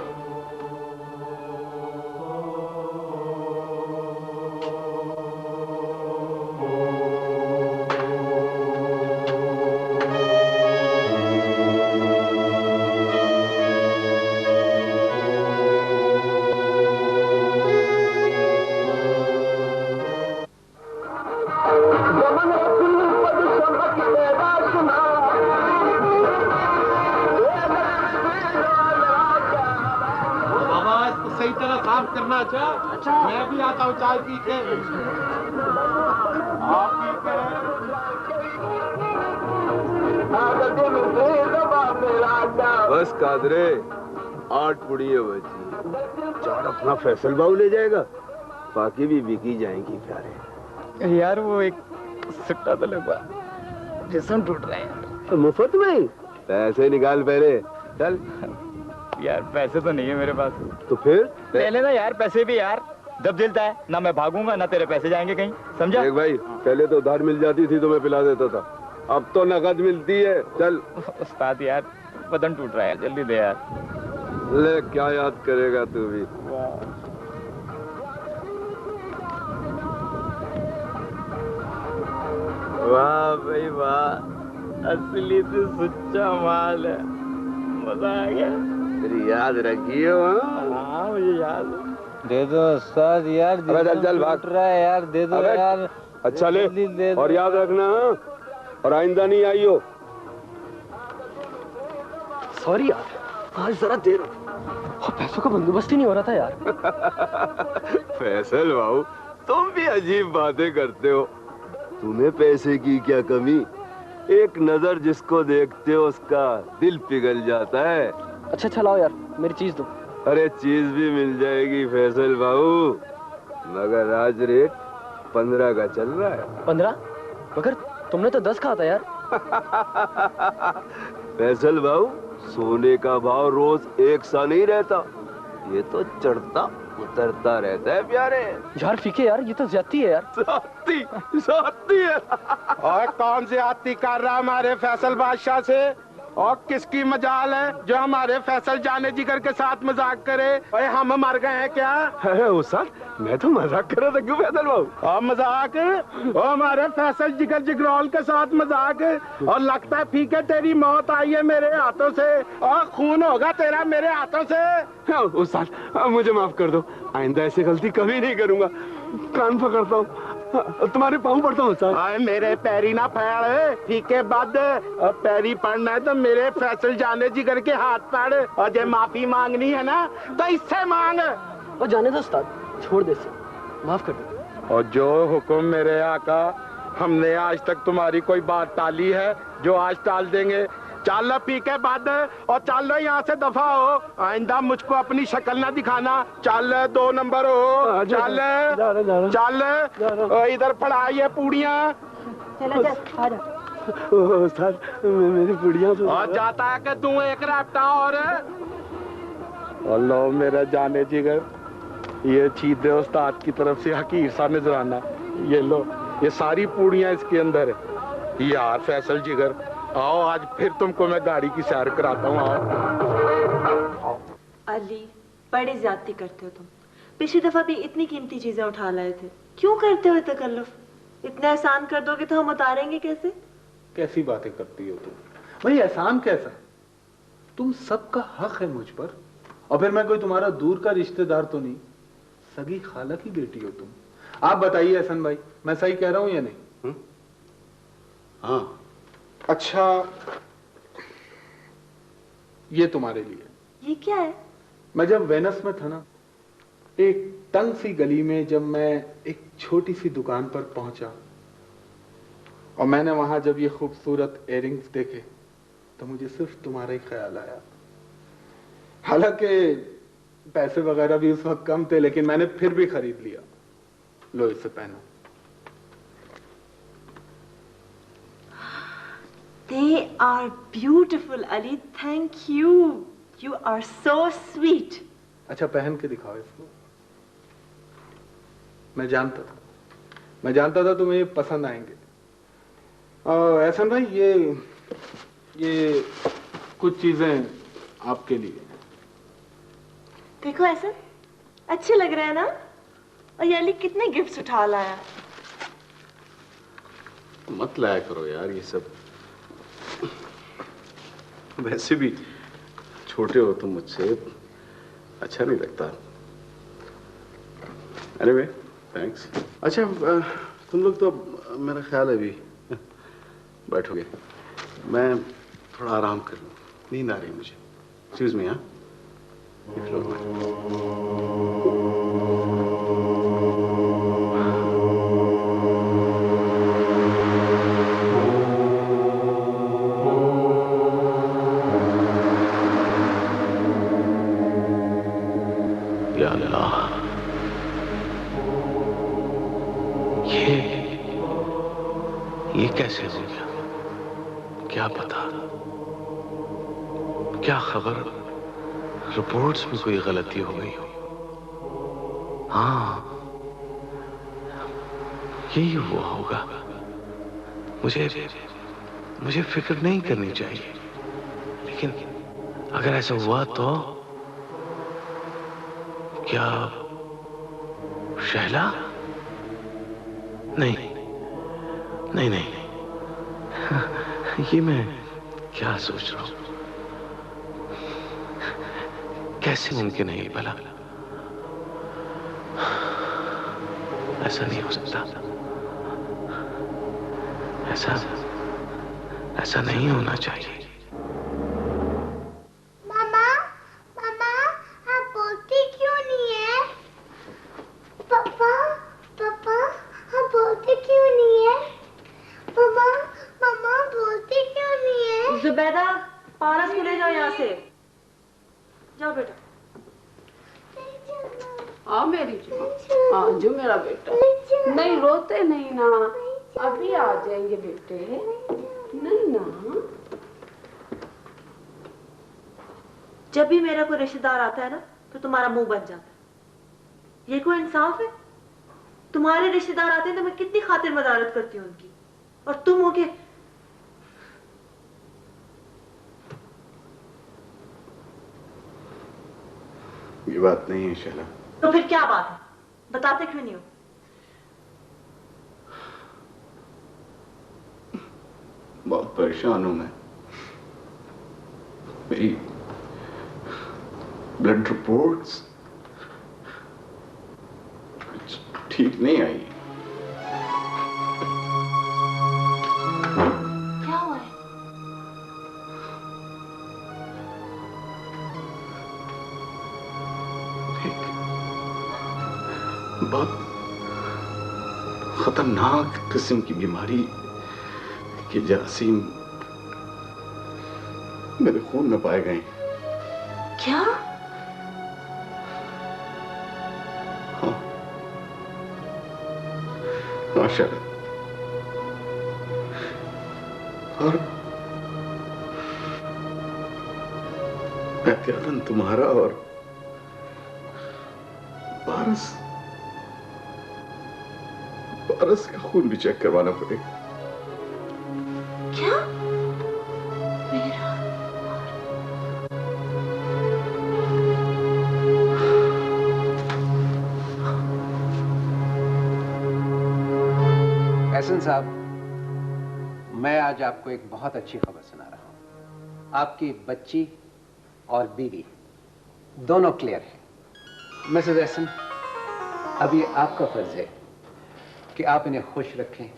सही तरह साफ करना। अच्छा मैं भी आता हूँ चाय पी के। बस कादरे 8 पुड़ियाँ बची, 4 अपना फैसल बाबू ले जाएगा, बाकी भी बिकी जाएंगी प्यारे। यार वो एक सुट्टा तो लगवा, जिस्म टूट रहा है यार। मुफ्त में पैसे निकाल पहले, चल। यार पैसे तो नहीं है मेरे पास। तो फिर ले लेना यार पैसे भी यार, जब दिलता है ना मैं भागूंगा ना तेरे पैसे जाएंगे कहीं, समझा? देख भाई, पहले तो उधार मिल जाती थी तो मैं पिला देता था, अब तो नकद मिलती है। चल उस्ताद यार बदन टूट रहा है, जल्दी दे यार। ले क्या याद करेगा तू भी। वाह भाई वाह, असली तो सच्चा माल है, मजा आ गया। तेरी याद रखिए। हाँ मुझे याद है। दे दो उस्ताद यार, चल चल भाग रहा है यार, दे दो यार। अच्छा ले, और याद रखना और आइंदा नहीं आइयो। सॉरी यार, आज जरा देर और पैसों का बंदोबस्त ही नहीं हो रहा था यार। फैसल बाबू तुम भी अजीब बातें करते हो, तुम्हें पैसे की क्या कमी, एक नजर जिसको देखते हो उसका दिल पिघल जाता है। अच्छा चलाओ यार, मेरी चीज दो। अरे चीज भी मिल जाएगी फैसल बाबू, मगर आज रेट 15 का चल रहा है। 15? मगर तुमने तो 10 कहा था यार। फैसल बाबू सोने का भाव रोज एक सा नहीं रहता, ये तो चढ़ता उतरता रहता है प्यारे। यार फीके यार, ये तो ज्यादती है यार। ज्यादती है। और कौन ज्यादती कर रहा हमारे फैसल बादशाह से? और किसकी मजाल है जो हमारे फैसल जाने जिगर के साथ मजाक करे? अरे हम मर गए हैं क्या? अरे उस्ताद मैं तो मजाक कर रहा था, क्यों फैसल बाबू? और मजाक और हमारे फैसल जिगर जिगरौल के साथ मजाक, और लगता है फीके तेरी मौत आई है मेरे हाथों से, और खून होगा तेरा मेरे हाथों से। उस्ताद मुझे माफ कर दो, आइंदा ऐसी गलती कभी नहीं करूंगा, कान पकड़ता हूँ, तुम्हारे पाँव पड़ता हूँ सर। आए मेरे पैरी ना फैल, फीके बाद पैरी पड़ना है तो मेरे फैसल जाने जिगर के हाथ पड़, और जो माफी मांगनी है ना तो इससे मांग। और जाने दो उस्ताद, छोड़ दे इसे, माफ कर दो। और जो हुक्म मेरे आका, हमने आज तक तुम्हारी कोई बात टाली है जो आज टाल देंगे? चल पीके बाद और चल यहाँ से दफा हो, आइंदा मुझको अपनी शक्ल ना दिखाना। चल 2 नंबर हो, चल चल इधर फड़ाइए पूड़ियाँ। सर मेरी पुड़ियाँ और जाता है कि तू एक रैप्टा और अल्लाह मेरा जाने जिगर, ये चीज़ें उस्ताद की तरफ से हकीर सा नजराना, ये लो ये सारी पूड़ियाँ इसके अंदर है। यार फैसल जिगर आओ, आज फिर तुमको मैं गाड़ी की सैर कराता हूँ। आओ। अली बड़ी ज्यादती करते हो तुम, पिछली दफा भी इतनी कीमती चीजें उठा लाए थे, क्यों करते हो तकल्लुफ? इतना एहसान कर दोगे तो हम उतारेंगे कैसे? कैसी बातें करती हो तुम? भाई एहसान कैसा? तुम सबका हक है मुझ पर। और फिर मैं कोई तुम्हारा दूर का रिश्तेदार तो नहीं, सगी खाला की बेटी हो तुम। आप बताइए एहसन भाई, मैं सही कह रहा हूं या नहीं? हाँ। अच्छा, ये तुम्हारे लिए। ये क्या है? मैं जब वेनस में था ना, एक तंग सी गली में जब मैं एक छोटी सी दुकान पर पहुंचा और मैंने वहां जब ये खूबसूरत इयररिंग्स देखे तो मुझे सिर्फ तुम्हारा ही ख्याल आया। हालांकि पैसे वगैरह भी उस वक्त कम थे, लेकिन मैंने फिर भी खरीद लिया। लो इसे पहनो। They are beautiful, Ali. Thank you. You are so sweet. अच्छा, पहन के दिखाओ इसको। मैं जानता था तुम्हें ये पसंद आएंगे। एहसन भाई, ये कुछ चीजें आपके लिए। देखो ऐसा अच्छे लग रहे हैं ना? और ये अली कितने गिफ्ट्स उठा लाया। मत लाया करो यार ये सब, वैसे भी छोटे हो तुम मुझसे, अच्छा नहीं लगता। Anyway, thanks. अच्छा, तुम लोग तो मेरा ख्याल है अभी बैठोगे, मैं थोड़ा आराम कर लूँ, नींद आ रही है मुझे। Excuse me. हाँ, ये कैसे हो गया? क्या पता, क्या खबर, रिपोर्ट्स में कोई गलती हो गई हो। हाँ, यही हुआ होगा। मुझे फिक्र नहीं करनी चाहिए, लेकिन अगर ऐसा हुआ तो क्या शहला? नहीं, ये मैं क्या सोच रहा हूं? कैसे मुमकिन है ये भला? ऐसा नहीं हो सकता, ऐसा नहीं होना चाहिए। मामा, आप बोलती क्यों नहीं है? पापा, आप बोलती क्यों नहीं है? मामा बोलती क्यों नहीं है? जुबैदा, पारस को ले जाओ यहाँ से। जाओ बेटा। आओ मेरी जो जो मेरा बेटा, नहीं रोते नहीं ना, अभी आ जाएंगे बेटे, नहीं ना। जब भी मेरा कोई रिश्तेदार आता है ना, तो तुम्हारा मुंह बन जाता है। ये कोई इंसाफ है? तुम्हारे रिश्तेदार आते हैं तो मैं कितनी खातिर मदारत करती हूँ उनकी, और तुम हो के ये बात नहीं है शैला। तो फिर क्या बात है? बताते क्यों नहीं हो? बहुत परेशान हूं मैं। मेरी ब्लड रिपोर्ट्स ठीक नहीं आई। क्या हुआ है? बहुत खतरनाक किस्म की बीमारी के जरासीम मेरे खून में पाए गए। क्या? माशाअल्लाह। और एहतियातन तुम्हारा और पारस का खून भी चेक करवाना पड़ेगा। क्या? मेरा? एहसन साहब, मैं आज आपको एक बहुत अच्छी खबर सुना रहा हूं। आपकी बच्ची और बीवी दोनों क्लियर हैं। मिसेस एहसन, अब ये आपका फर्ज है कि आप इन्हें खुश रखें,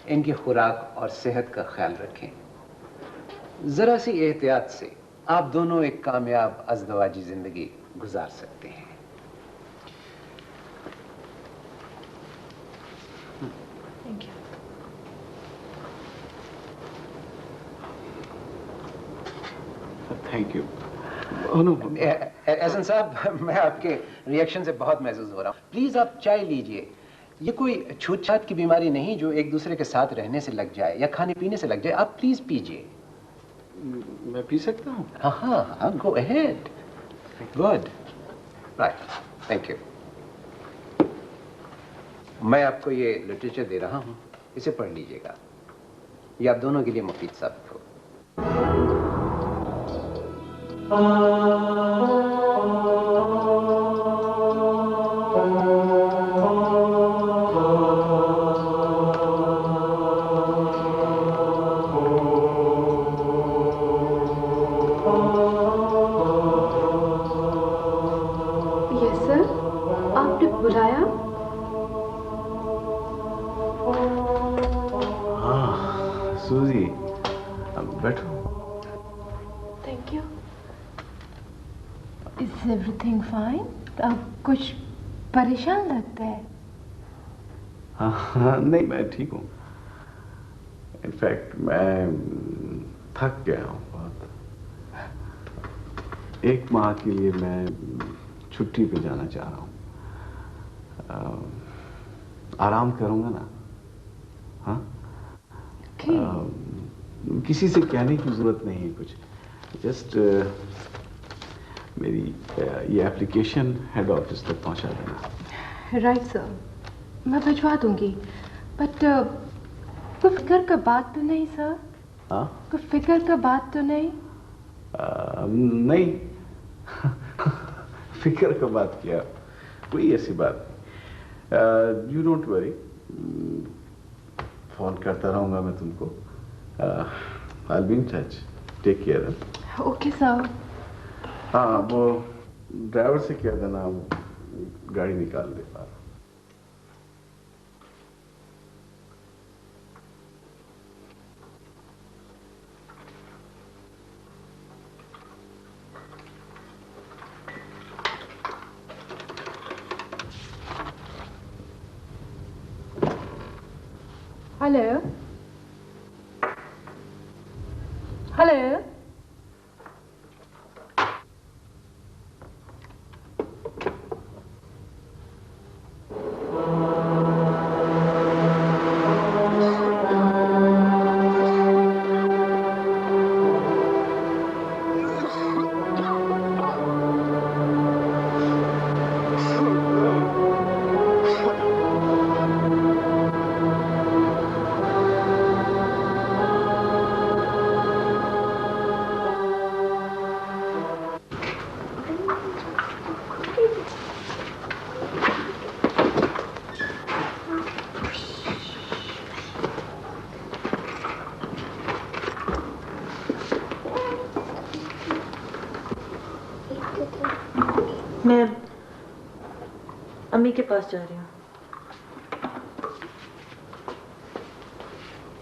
इनकी खुराक और सेहत का ख्याल रखें। जरा सी एहतियात से आप दोनों एक कामयाब अज़दवाजी जिंदगी गुजार सकते हैं। Thank you. Thank you. Ehsan साहब, मैं आपके रिएक्शन से बहुत महसूस हो रहा हूँ। प्लीज आप चाय लीजिए। ये कोई छूत-छात की बीमारी नहीं जो एक दूसरे के साथ रहने से लग जाए या खाने पीने से लग जाए। आप प्लीज पीजिए। मैं पी सकता हूँ? हाँ हाँ हाँ, go ahead. Good, right, thank you. मैं आपको ये लिटरेचर दे रहा हूँ, इसे पढ़ लीजिएगा। ये आप दोनों के लिए मुफीद साबित हो। यस सर, आपने बुलाया? हाँ सूजी, अब बैठो। Thank you. Is everything fine? आप कुछ परेशान लगता है। हाँ नहीं, मैं ठीक हूँ। इनफैक्ट मैं थक गया हूँ बहुत। 1 माह के लिए मैं छुट्टी पे जाना चाह रहा हूँ। आराम करूँगा ना। हाँ, किसी से कहने की जरूरत नहीं है कुछ। जस्ट मेरी ये एप्लीकेशन हेड ऑफिस तक पहुँचा देना। राइट सर, मैं भिजवा दूंगी। बट कोई फिक्र का बात तो नहीं सर? हाँ, कोई फिक्र का बात तो नहीं? नहीं। फिक्र का बात किया, कोई ऐसी बात नहीं। यू डोंट वरी, फोन करता रहूंगा मैं तुमको। I'll be in touch. Take care. Okay sir. हाँ, वो ड्राइवर से कह देना वो गाड़ी निकाल दे पार। Hello hello. मैं अम्मी के पास जा रही हूँ।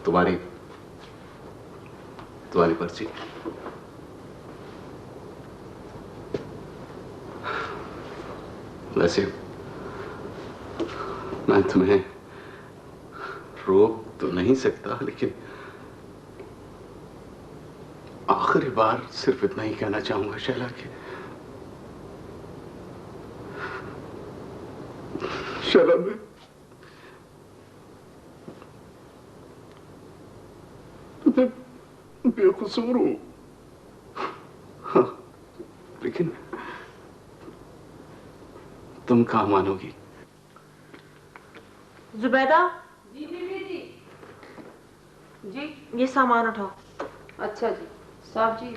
तुम्हारी पर्ची। वैसे मैं तुम्हें रोक तो नहीं सकता, लेकिन आखिरी बार सिर्फ इतना ही कहना चाहूंगा शैला कि शैला मैं बेकसूर हूं। हाँ, लेकिन तुम कहाँ मानोगी? जुबैदा जी बीबी जी। जी ये सामान उठाओ। अच्छा जी साहब जी।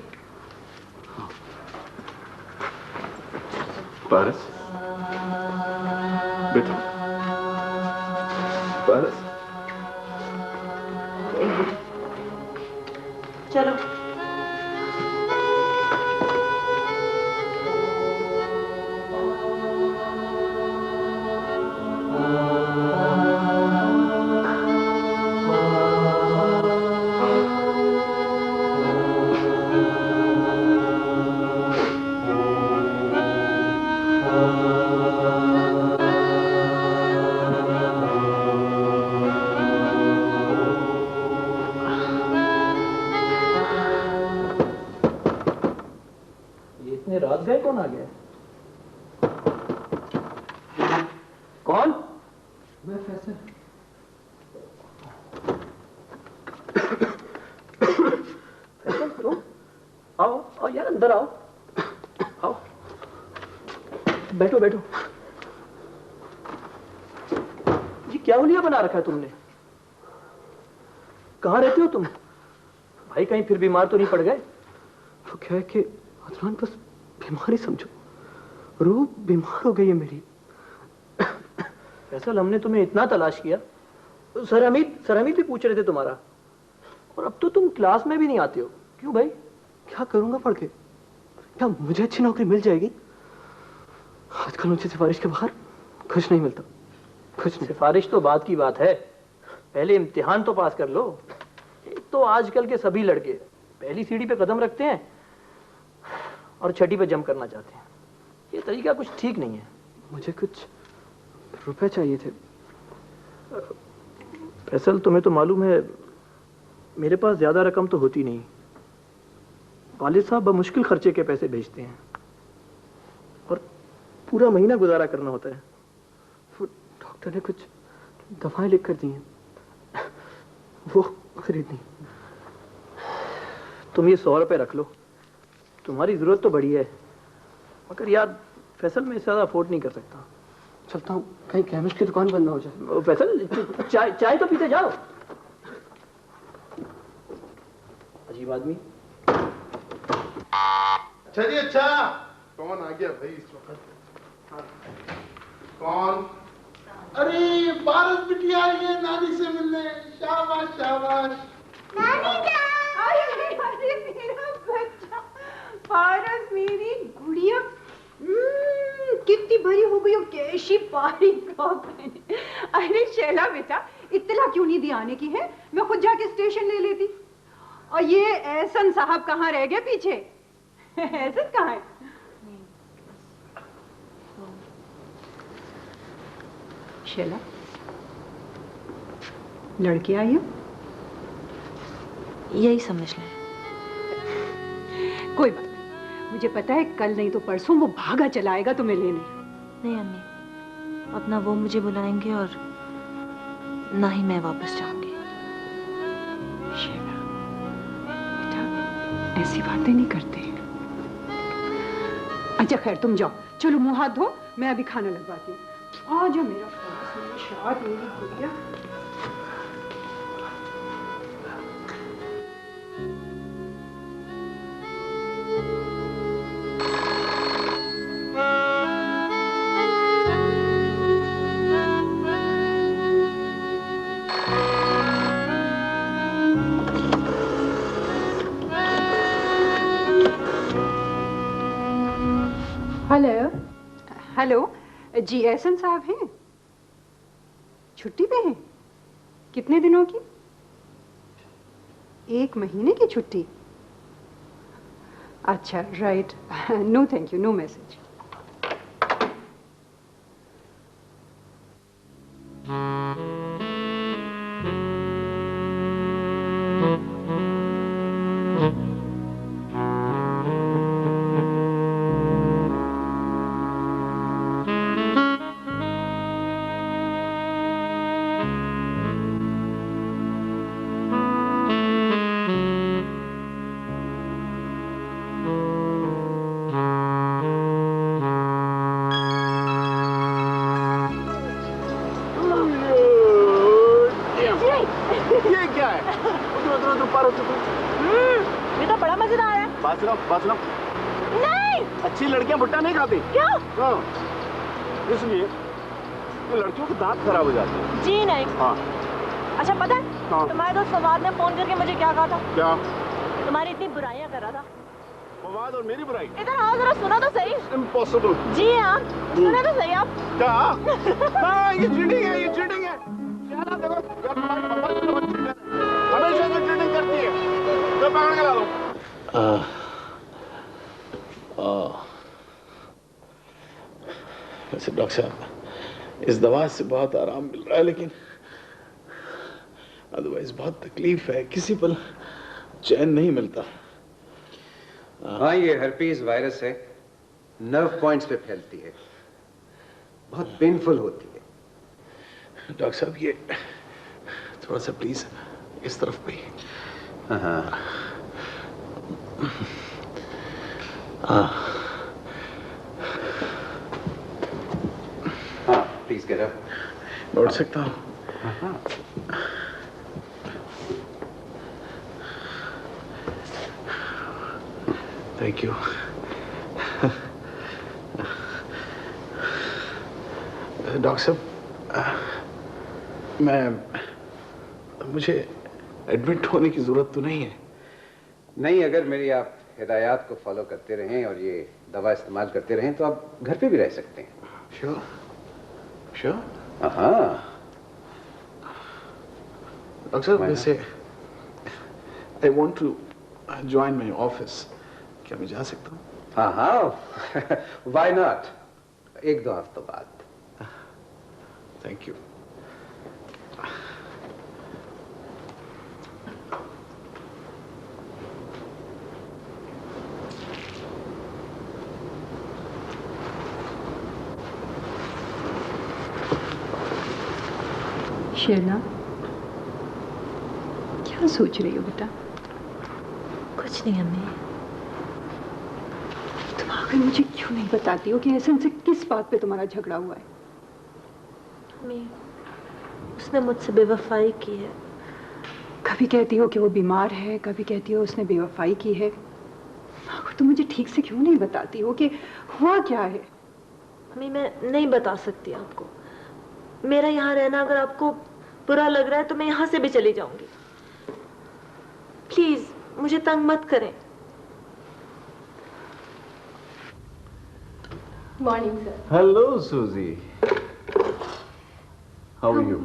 पारस, बेटा पारस। कौन आ गया? कौन? मैं फैसल। फैसल तुम? आओ आओ यार, अंदर आओ, आओ, बैठो बैठो। ये क्या हुलिया बना रखा है तुमने? कहाँ रहते हो तुम? भाई कहीं फिर बीमार तो नहीं पड़ गए? वो क्या है कि अदनान बस बीमारी समझो, रूह बीमार हो गई है मेरी। फैसल हमने तुम्हें इतना तलाश किया, सर हमीद भी पूछ रहे थे तुम्हारा, और अब तो तुम क्लास में भी नहीं आते हो। क्यों भाई? क्या करूंगा पढ़ के? क्या मुझे अच्छी नौकरी मिल जाएगी? आजकल मुझे सिफारिश के बाहर कुछ नहीं मिलता, कुछ नहीं। सिफारिश तो बात की बात है, पहले इम्तिहान तो पास कर लो। एक तो आजकल के सभी लड़के पहली सीढ़ी पे कदम रखते हैं और छठी पे जंप करना चाहते हैं। ये तरीका कुछ ठीक नहीं है। मुझे कुछ रुपए चाहिए थे। फैसल तुम्हें तो मालूम है मेरे पास ज्यादा रकम तो होती नहीं। वालिद साहब बमुश्किल खर्चे के पैसे भेजते हैं और पूरा महीना गुजारा करना होता है। वो डॉक्टर ने कुछ दवाएं लिख कर दी हैं, वो खरीदनी। तुम ये 100 रुपए रख लो, तुम्हारी जरूरत तो बड़ी है, मगर यार फैसल मैं इससे ज्यादा अफोर्ड नहीं कर सकता। चलता हूँ, कहीं केमिस्ट की दुकान बंद ना हो जाए। फैसल चाय तो पीते जाओ। अजीब आदमी। अच्छा जी अच्छा, कौन आ गया भाई इस वक्त? कौन? अरे ये पारस बिटिया आई है नानी से मिलने। शाबाश शाबाश। नानी जान। अरे मेरा बच्चा पारस, मेरी गुड़िया कितनी बड़ी हो गई हो, कैसी पारी फ्रॉक पहने। अरे शैला बेटा, इत्तला क्यों नहीं दी आने की है? मैं खुद जाके स्टेशन ले लेती। और ये एहसन साहब कहाँ रह गए पीछे? एहसन कहाँ है? शैला, लड़की आई हो? यही समझ लें। कोई बात नहीं, मुझे पता है कल नहीं तो परसों वो भागा चला आएगा तुम्हें लेने। नहीं अम्मी, अब ना वो मुझे बुलाएंगे और ना ही मैं वापस जाऊंगी। शैला बेटा, ऐसी बातें नहीं करते। अच्छा खैर तुम जाओ, चलो मुंह हाथ धो, मैं अभी खाना लगवाती हूँ। आ जाओ मेरा शाद, मेरी गुड़िया। हेलो हेलो जी, एहसन साहब हैं? छुट्टी पे हैं? कितने दिनों की? 1 महीने की छुट्टी? अच्छा right. No thank you, no message. नहीं, अच्छी लड़कियां भुट्टा नहीं खाती। क्यों? हाँ, इसलिए कि लड़कियों के दांत खराब हो जाते हैं। जी नहीं। हाँ। अच्छा पता है, हाँ। तुम्हारे दोस्त फवाद ने फोन करके मुझे क्या कहा था? क्या? तुम्हारी इतनी बुराइयां कर रहा था। फवाद और मेरी बुराई? इधर आओ जरा, सुना तो सही। इम्पॉसिबल। जी हाँ, सुना तो सही आप। क्या? हाँ, ये चीटिंग है, ये चीटिंग है। क्या देखो, यार तुम्हारी मम्मा तो बहुत चीटिंग है। हमेशा से चीटिंग करती है। मैं पकड़ के ला दूँ। वैसे डॉक्टर साहब, इस दवा से बहुत आराम मिल रहा है, लेकिन अदरवाइज बहुत तकलीफ है, किसी पल चैन नहीं मिलता। हाँ, ये हर्पीज वायरस है, नर्व पॉइंट्स पे फैलती है, बहुत पेनफुल होती है। डॉक्टर साहब ये थोड़ा सा प्लीज इस तरफ पे। हाँ हाँ हाँ, प्लीज गेट अप। मैं उठ सकता हूँ? हाँ। Thank you. डॉक्टर साहब मुझे एडमिट होने की जरूरत तो नहीं है? नहीं, अगर मेरी आप हिदायत को फॉलो करते रहें और ये दवा इस्तेमाल करते रहें तो आप घर पे भी रह सकते हैं। Sure sure? हाँ। डॉक्टर साहब वैसे I want to join my office, क्या मैं जा सकता हूँ? हाँ हाँ, व्हाई नॉट, 1-2 हफ्तों बाद। Thank you. शेरना, क्या सोच रही हो बेटा? कुछ नहीं अम्मी। तुम आखिर मुझे क्यों नहीं बताती हो कि एहसन से किस बात पे तुम्हारा झगड़ा हुआ है? अम्मी, उसने मुझसे बेवफाई की है। कभी कहती हो कि वो बीमार है, कभी कहती हो उसने बेवफाई की है। आखिर तुम मुझे ठीक से क्यों नहीं बताती हो कि हुआ क्या है? अम्मी मैं नहीं बता सकती आपको। मेरा यहाँ रहना अगर आपको बुरा लग रहा है तो मैं यहाँ से भी चली जाऊंगी। प्लीज मुझे तंग मत करें। Morning sir. Hello Suzy, how are you?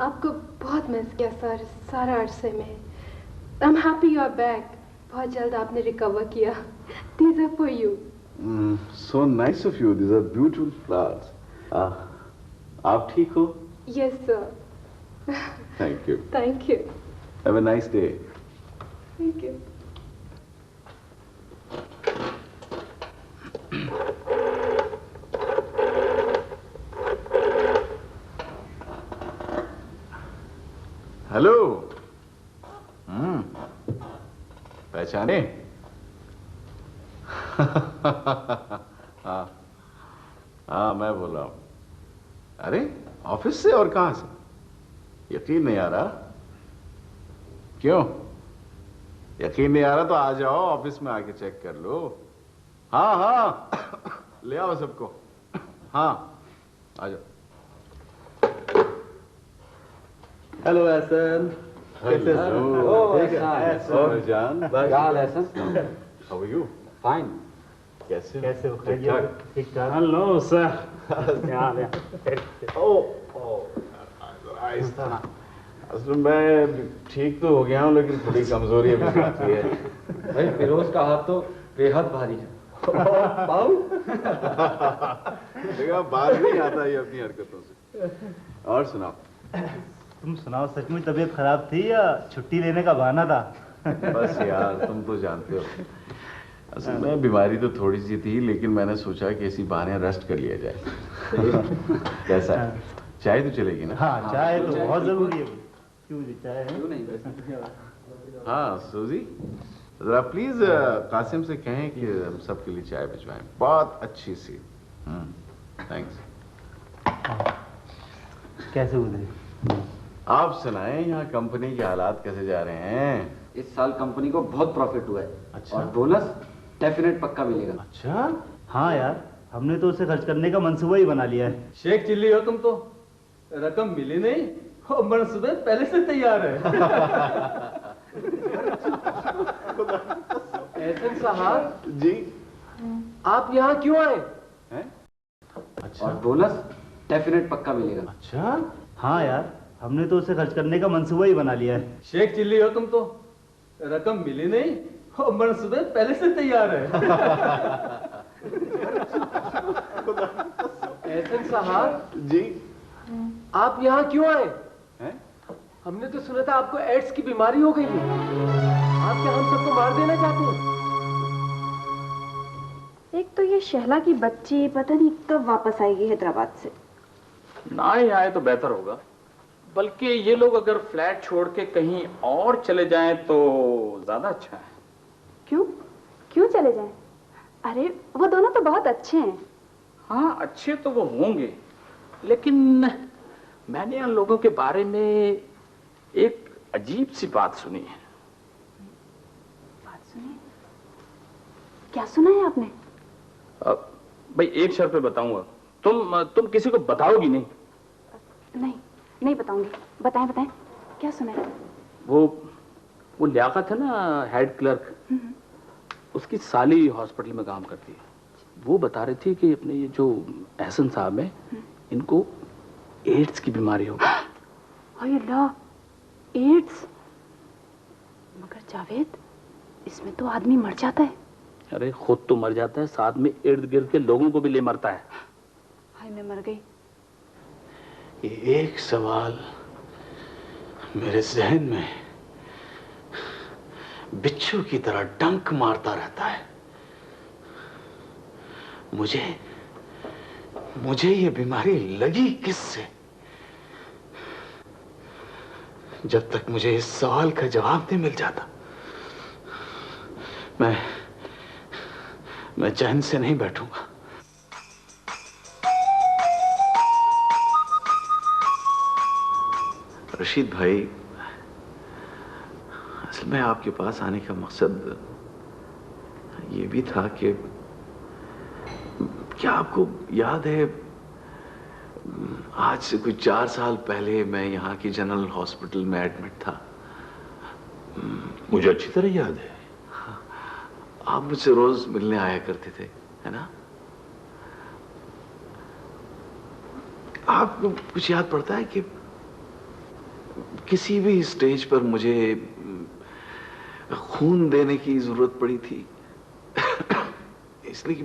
आपको बहुत मिस किया सर, सारा अरसे में। I am happy you are back. बहुत जल्द आपने रिकवर किया। These are for you. So nice of you, these are beautiful flowers. आप ठीक हो? Yes sir. Thank you. Thank you. Have a nice day. Thank you. Hello. पहचाने? हाँ हाँ, मैं बोल रहा हूँ। अरे ऑफिस से? और कहां से? यकीन नहीं आ रहा। क्यों यकीन नहीं आ रहा? तो आ जाओ, ऑफिस में आके चेक कर लो। हाँ हाँ ले आओ सबको। हाँ आ जाओ। हेलो एहसन, कैसे हो? जान क्या हाल है Ehsan? How are you? Fine. कैसे कैसे हो? ठीक ठाक? ठीक ठाक। Hello sir. असल मैं ठीक तो हो गया हूँ लेकिन थोड़ी कमजोरी अभी आती है। भाई फिरोज का हाथ तो बेहद भारी है। देखा, बात नहीं आता ये अपनी हरकतों से। और सुनाओ। तुम सुनाओ, सचमुच तबीयत खराब थी या छुट्टी लेने का बहाना था? बस यार तुम तो जानते हो, असल में बीमारी तो थोड़ी सी थी लेकिन मैंने सोचा कि इसी बहाने रेस्ट कर लिया जाए। कैसा है? चाय तो चलेगी ना? हाँ चाय तो बहुत जरूरी है। क्यों जी, चाय है? क्यों नहीं? हाँ सूजी, जरा प्लीज कासिम से कहें कि हम सबके लिए चाय भिजवाएं, बहुत अच्छी सी। थैंक्स। कैसे गुजरे? आप सुनाएं, यहाँ कंपनी के हालात कैसे जा रहे हैं? इस साल कंपनी को बहुत प्रॉफिट हुआ है। अच्छा। और बोनस डेफिनेट पक्का मिलेगा। अच्छा? हाँ यार, हमने तो उसे खर्च करने का मंसूबा ही बना लिया है। शेख चिल्ली हो तुम तो, रकम मिली नहीं और मंसूबे पहले से तैयार है। एहसन साहब जी, आप यहाँ क्यों आए? अच्छा। और बोनस डेफिनेट पक्का मिलेगा। अच्छा? हाँ यार, हमने तो उसे खर्च करने का मंसूबा ही बना लिया है। शेख चिल्ली हो तुम तो, रकम मिली नहीं और मंसूबे पहले से तैयार है। एहसन साहब जी, आप यहाँ क्यों आए? हमने तो सुना था आपको एड्स की बीमारी हो गई है। आप क्या हम सबको मार देना चाहते हैं? एक तो ये शहला की बच्ची पता नहीं कब वापस आएगी हैदराबाद से। ना ही आए तो बेहतर होगा, बल्कि ये लोग अगर फ्लैट छोड़ के कहीं और चले जाएं तो ज्यादा अच्छा है। क्यों क्यों चले जाएं? अरे वो दोनों तो बहुत अच्छे हैं। हाँ अच्छे तो वो होंगे, लेकिन मैंने उन लोगों के बारे में एक अजीब सी बात सुनी है। बात सुनी? क्या सुना है आपने? भाई एक शर्त पे बताऊंगा, तुम किसी को बताओगी नहीं? नहीं बताऊंगी। बताएं बताएं, क्या सुना है? वो लियाकत है ना, हेड क्लर्क, उसकी साली हॉस्पिटल में काम करती है। वो बता रही थी कि अपने ये जो एहसन साहब है, इनको एड्स की बीमारी हो गई। अल्लाह, एड्स? मगर जावेद, इसमें तो आदमी मर जाता है। अरे खुद तो मर जाता है, साथ में इर्द गिर्द के लोगों को भी ले मरता है। हाय मैं मर गई। ये एक सवाल मेरे जहन में बिच्छू की तरह डंक मारता रहता है। मुझे ये बीमारी लगी किससे? जब तक मुझे इस सवाल का जवाब नहीं मिल जाता, मैं चैन से नहीं बैठूंगा। रशीद भाई, असल में आपके पास आने का मकसद ये भी था कि क्या आपको याद है, आज से कुछ 4 साल पहले मैं यहाँ की जनरल हॉस्पिटल में एडमिट था। मुझे अच्छी तरह याद है। आप मुझसे रोज मिलने आया करते थे, है ना? आपको कुछ याद पड़ता है कि किसी भी स्टेज पर मुझे खून देने की जरूरत पड़ी थी? इसलिए कि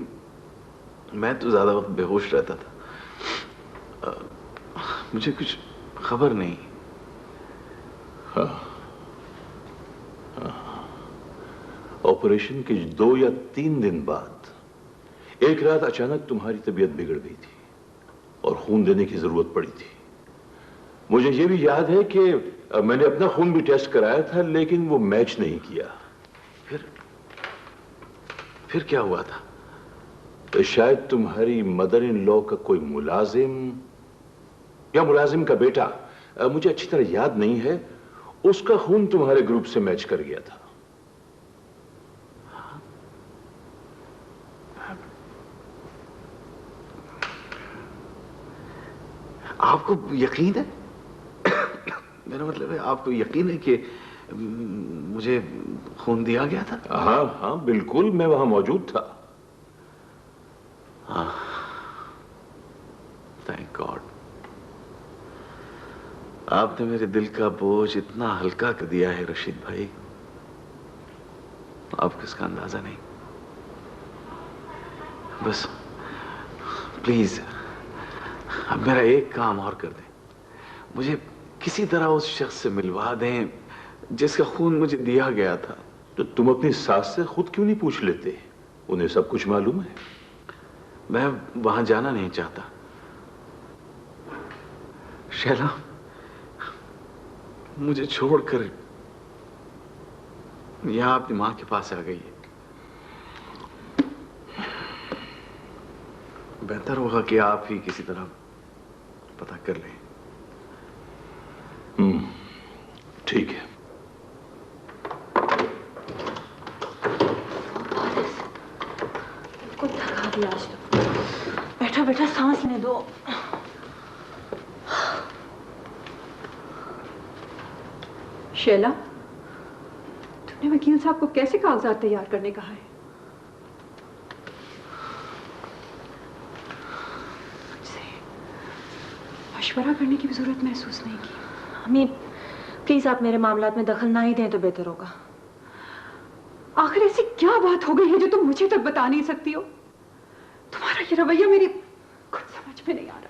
मैं तो ज्यादा वक्त बेहोश रहता था, मुझे कुछ खबर नहीं। हाँ, ऑपरेशन के 2 या 3 दिन बाद एक रात अचानक तुम्हारी तबीयत बिगड़ गई थी और खून देने की जरूरत पड़ी थी। मुझे यह भी याद है कि मैंने अपना खून भी टेस्ट कराया था, लेकिन वो मैच नहीं किया। फिर क्या हुआ था? तो शायद तुम्हारी मदर इन लॉ का कोई मुलाजिम या मुलाजिम का बेटा, मुझे अच्छी तरह याद नहीं है, उसका खून तुम्हारे ग्रुप से मैच कर गया था। आपको यकीन है? मेरा मतलब है, आपको यकीन है कि मुझे खून दिया गया था? हाँ हाँ बिल्कुल, मैं वहां मौजूद था। थैंक गॉड, आपने मेरे दिल का बोझ इतना हल्का कर दिया है रशीद भाई, आपको इसका अंदाजा नहीं। बस प्लीज अब मेरा एक काम और कर दें, मुझे किसी तरह उस शख्स से मिलवा दें जिसका खून मुझे दिया गया था। तो तुम अपनी सास से खुद क्यों नहीं पूछ लेते? उन्हें सब कुछ मालूम है। मैं वहां जाना नहीं चाहता। शैला मुझे छोड़कर यहां अपनी मां के पास आ गई है। बेहतर होगा कि आप ही किसी तरह पता कर लें। ठीक है। बिल्कुल थका दिया आज तो। बैठा बैठा सांस लेने दो। शैला, तूने वकील साहब को कैसे कागजात तैयार करने कहा है? मशवरा करने की भी जरूरत महसूस नहीं की। अम्मी प्लीज आप मेरे मामलात में दखल ना ही दें तो बेहतर होगा। आखिर ऐसी क्या बात हो गई है जो तुम मुझे तक बता नहीं सकती हो? तुम्हारा ये रवैया मेरी कुछ समझ में नहीं आ रहा।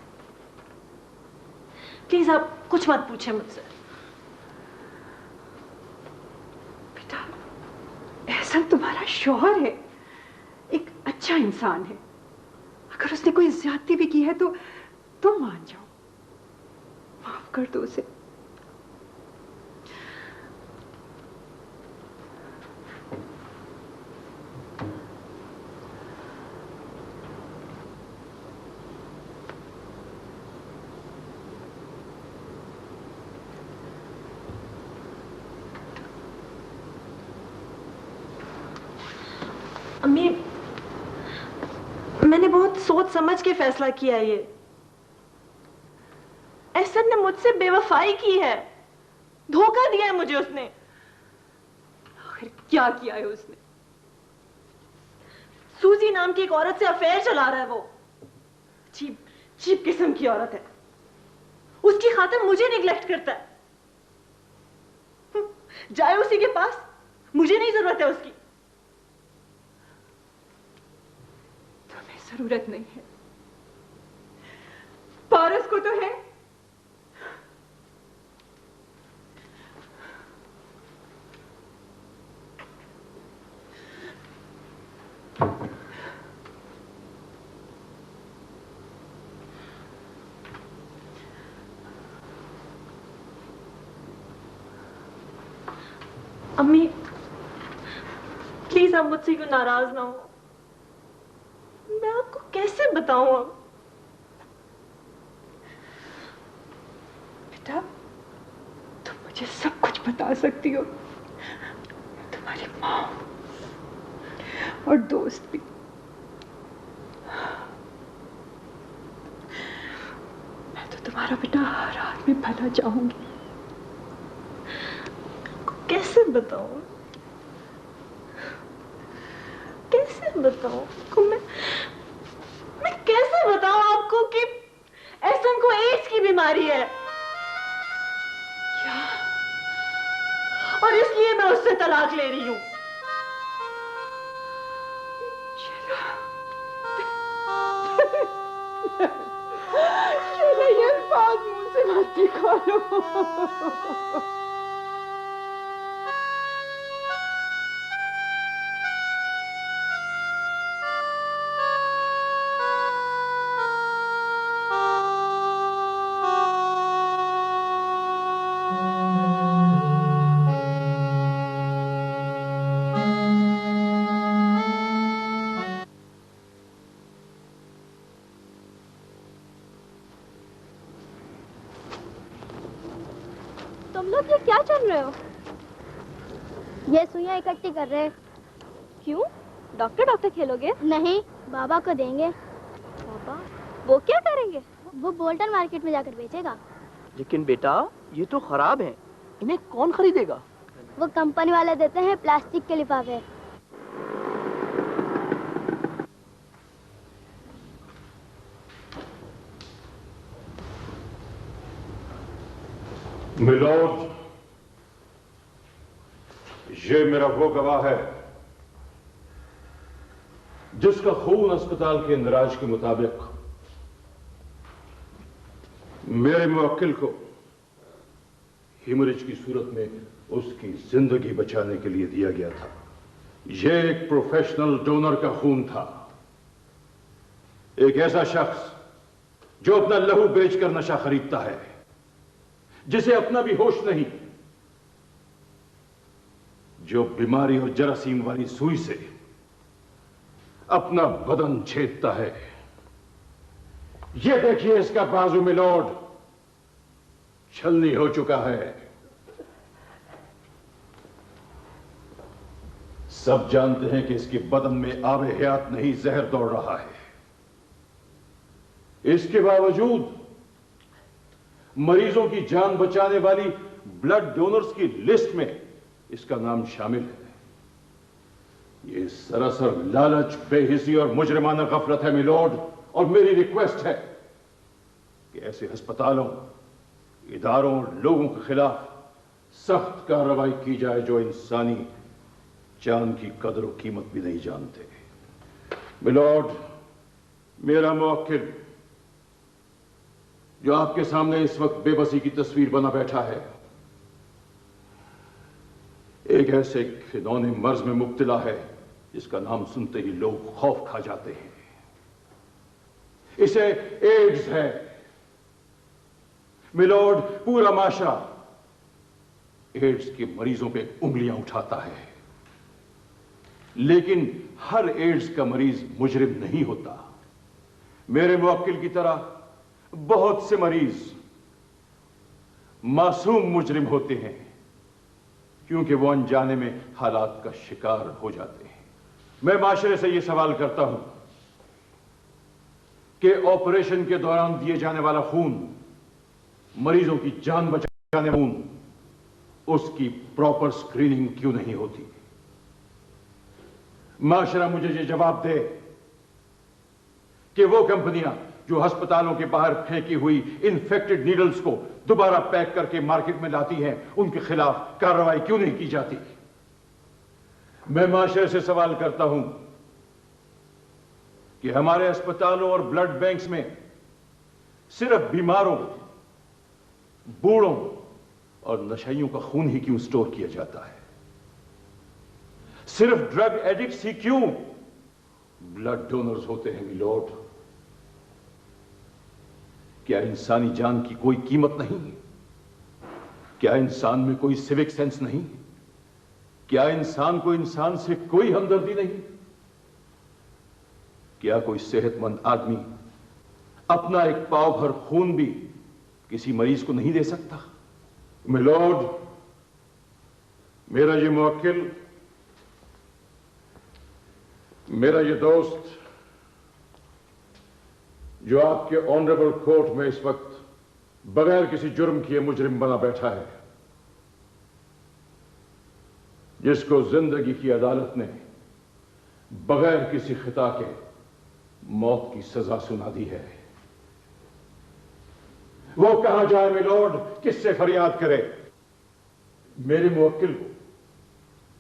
प्लीज आप कुछ मत पूछे मुझसे। बेटा, एहसन तुम्हारा शौहर है, एक अच्छा इंसान है, अगर उसने कोई ज्यादती भी की है तो तुम मान जाओ, माफ कर दो उसे। अम्मी, मैंने बहुत सोच समझ के फैसला किया ये। एहसन ने मुझसे बेवफाई की है, धोखा दिया है मुझे उसने। आखिर क्या किया है उसने? सूजी नाम की एक औरत से अफेयर चला रहा है वो। चीप चीप किस्म की औरत है, उसकी खातिर मुझे निगलेक्ट करता है। जाए उसी के पास, मुझे नहीं जरूरत है उसकी। जरूरत नहीं है, पारस को तो है। अम्मी प्लीज आप मुझसे क्यों नाराज ना हो। मैं आपको कैसे बताऊं अब? बेटा, तुम मुझे सब कुछ बता सकती हो, तुम्हारी माँ और दोस्त भी। मैं तो तुम्हारा बेटा हर हाल में भला चाहूंगी। कैसे बताऊं, कैसे बताऊं आपको? मैं कैसे बताऊं आपको कि एहसन को एड्स की बीमारी है क्या? और इसलिए मैं उससे तलाक ले रही हूं। चलो ये अल्फाज मुंह से मत निकालो। तुम लोग ये क्या चल रहे हो? ये सुइयां इकट्ठी कर रहे हैं। क्यों? डॉक्टर डॉक्टर खेलोगे? नहीं, बाबा को देंगे। बाबा? वो क्या करेंगे? वो बोल्टन मार्केट में जाकर बेचेगा। लेकिन बेटा ये तो खराब है, इन्हें कौन खरीदेगा? वो कंपनी वाले देते हैं प्लास्टिक के लिफाफे। मिलोड, ये मेरा वो गवाह है जिसका खून अस्पताल के इंदराज के मुताबिक मेरे मुवक्किल को हिमरेज की सूरत में उसकी जिंदगी बचाने के लिए दिया गया था। यह एक प्रोफेशनल डोनर का खून था, एक ऐसा शख्स जो अपना लहू बेचकर नशा खरीदता है, जिसे अपना भी होश नहीं, जो बीमारी और जरासीम वाली सुई से अपना बदन छेदता है। यह देखिए इसका बाजू मिलोड छलनी हो चुका है। सब जानते हैं कि इसके बदन में आबे हयात नहीं, जहर दौड़ रहा है। इसके बावजूद मरीजों की जान बचाने वाली ब्लड डोनर्स की लिस्ट में इसका नाम शामिल है। यह सरासर लालच, बेहिसी और मुजरिमाना गफलत है मिलोड, और मेरी रिक्वेस्ट है कि ऐसे अस्पतालों, इदारों और लोगों के खिलाफ सख्त कार्रवाई की जाए जो इंसानी जान की कदर और कीमत भी नहीं जानते। मिलोड, मेरा मुवक्किल जो आपके सामने इस वक्त बेबसी की तस्वीर बना बैठा है, एक ऐसे खिलौने मर्ज में मुब्तला है जिसका नाम सुनते ही लोग खौफ खा जाते हैं। इसे एड्स है। मिलोड, पूरा माशरा एड्स के मरीजों पे उंगलियां उठाता है, लेकिन हर एड्स का मरीज मुजरिम नहीं होता। मेरे मुवक्किल की तरह बहुत से मरीज मासूम मुजरिम होते हैं, क्योंकि वो अनजाने में हालात का शिकार हो जाते हैं। मैं माशरे से यह सवाल करता हूं कि ऑपरेशन के दौरान दिए जाने वाला खून, मरीजों की जान बचाने खून, उसकी प्रॉपर स्क्रीनिंग क्यों नहीं होती? माशरा मुझे ये जवाब दे कि वो कंपनियां जो अस्पतालों के बाहर फेंकी हुई इन्फेक्टेड नीडल्स को दोबारा पैक करके मार्केट में लाती हैं, उनके खिलाफ कार्रवाई क्यों नहीं की जाती? मैं माशरे से सवाल करता हूं कि हमारे अस्पतालों और ब्लड बैंक्स में सिर्फ बीमारों, बूढ़ों और नशइयों का खून ही क्यों स्टोर किया जाता है? सिर्फ ड्रग एडिक्ट्स ही क्यों ब्लड डोनर्स होते हैं मिलोड? क्या इंसानी जान की कोई कीमत नहीं? क्या इंसान में कोई सिविक सेंस नहीं? क्या इंसान को इंसान से कोई हमदर्दी नहीं? क्या कोई सेहतमंद आदमी अपना एक पाव भर खून भी किसी मरीज को नहीं दे सकता? मिलोड, मेरा ये मुवक्किल, मेरा ये दोस्त जो आपके ऑनरेबल कोर्ट में इस वक्त बगैर किसी जुर्म किए मुजरिम बना बैठा है, जिसको जिंदगी की अदालत ने बगैर किसी खिता के मौत की सजा सुना दी है, वो कहां जाए मिलोड? किससे फरियाद करे? मेरे मुवक्किल को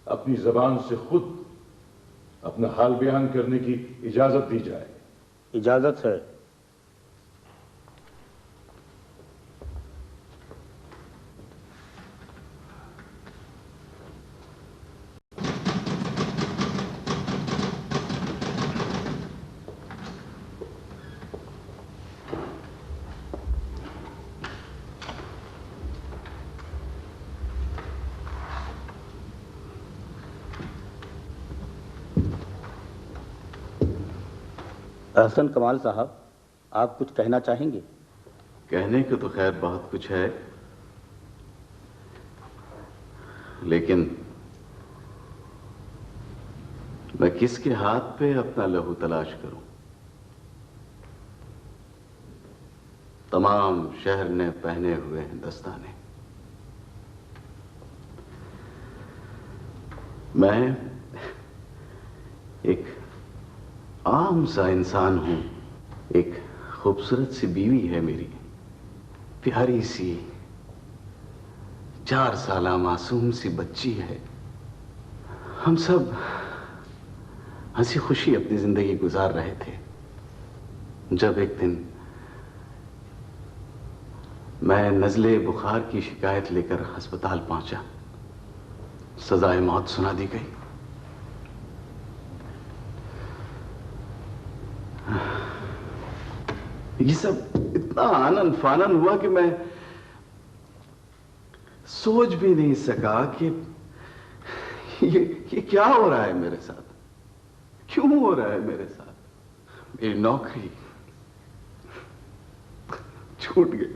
अपनी जबान से खुद अपना हाल बयान करने की इजाजत दी जाए। इजाजत है। अहसन कमाल साहब, आप कुछ कहना चाहेंगे? कहने को तो खैर बहुत कुछ है, लेकिन मैं किसके हाथ पे अपना लहू तलाश करूं? तमाम शहर ने पहने हुए हैं दस्ताने। मैं एक आम सा इंसान हूं। एक खूबसूरत सी बीवी है मेरी, प्यारी सी 4 साला मासूम सी बच्ची है। हम सब हंसी खुशी अपनी जिंदगी गुजार रहे थे, जब एक दिन मैं नज़ले बुखार की शिकायत लेकर अस्पताल पहुंचा। सजाए मौत सुना दी गई। ये सब इतना आनन फानन हुआ कि मैं सोच भी नहीं सका कि ये क्या हो रहा है मेरे साथ, क्यों हो रहा है मेरे साथ। मेरी नौकरी छूट गई,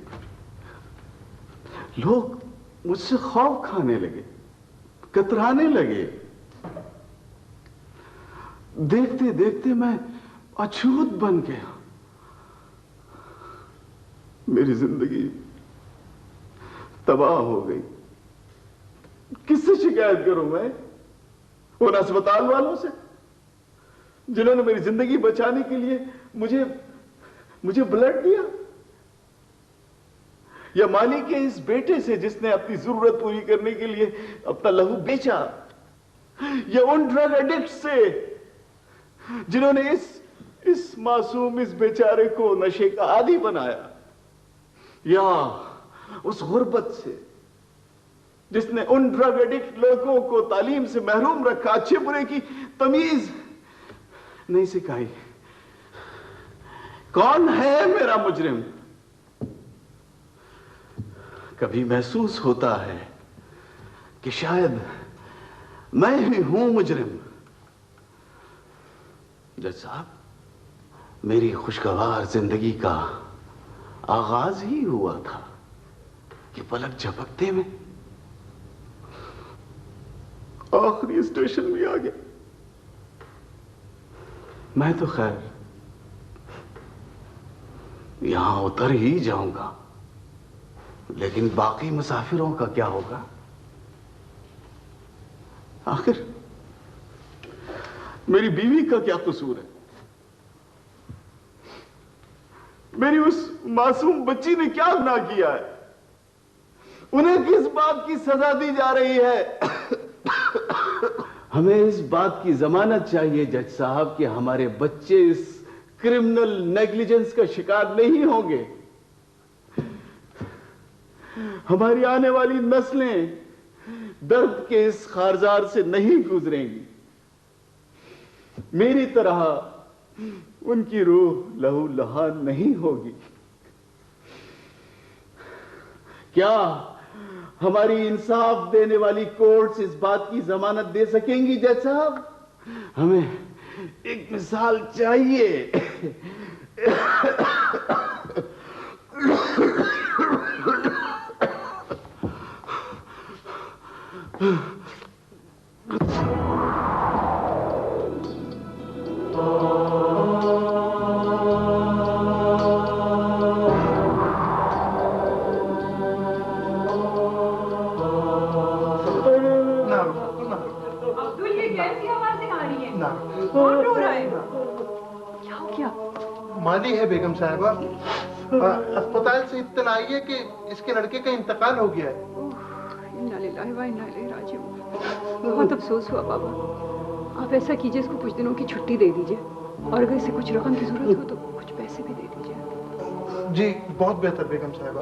लोग मुझसे खौफ खाने लगे, कतराने लगे। देखते देखते मैं अछूत बन गया। मेरी जिंदगी तबाह हो गई। किससे शिकायत करूं मैं? उन अस्पताल वालों से जिन्होंने मेरी जिंदगी बचाने के लिए मुझे ब्लड दिया, या माली के इस बेटे से जिसने अपनी जरूरत पूरी करने के लिए अपना लहू बेचा, या उन ड्रग एडिक्ट से जिन्होंने इस मासूम, इस बेचारे को नशे का आदी बनाया, या उस गुर्बत से जिसने उन ड्रग एडिक्ट लोगों को तालीम से महरूम रखा, अच्छे बुरे की तमीज नहीं सिखाई। कौन है मेरा मुजरिम? कभी महसूस होता है कि शायद मैं ही हूं मुजरिम। जज साहब, मेरी खुशगवार जिंदगी का आगाज ही हुआ था कि पलक झपकते में आखिरी स्टेशन भी आ गया। मैं तो खैर यहां उतर ही जाऊंगा, लेकिन बाकी मुसाफिरों का क्या होगा? आखिर मेरी बीवी का क्या कसूर है? मेरी उस मासूम बच्ची ने क्या गुनाह किया है? उन्हें किस बात की सजा दी जा रही है? हमें इस बात की जमानत चाहिए जज साहब कि हमारे बच्चे इस क्रिमिनल नेग्लिजेंस का शिकार नहीं होंगे। हमारी आने वाली नस्लें दर्द के इस खारजार से नहीं गुजरेंगी। मेरी तरह उनकी रूह लहू लहान नहीं होगी। क्या हमारी इंसाफ देने वाली कोर्ट्स इस बात की जमानत दे सकेंगी जज साहब? हमें एक मिसाल चाहिए। अब्दुल, ये कैसी आवाजें आ रही हैं? कौन रो रहा है? क्या हो गया? माली है बेगम साहिबा। अस्पताल से इत्तला आई है कि इसके लड़के का इंतकाल हो गया है। इन्ना लिल्लाहि व इन्ना इलैहि राजिऊन। बहुत अफसोस हुआ बाबा। आप ऐसा कीजिए, इसको कुछ दिनों की छुट्टी दे दीजिए, और अगर इसे कुछ रकम की जरूरत हो तो कुछ पैसे भी दे दीजिए। जी बहुत बेहतर बेगम साहिबा।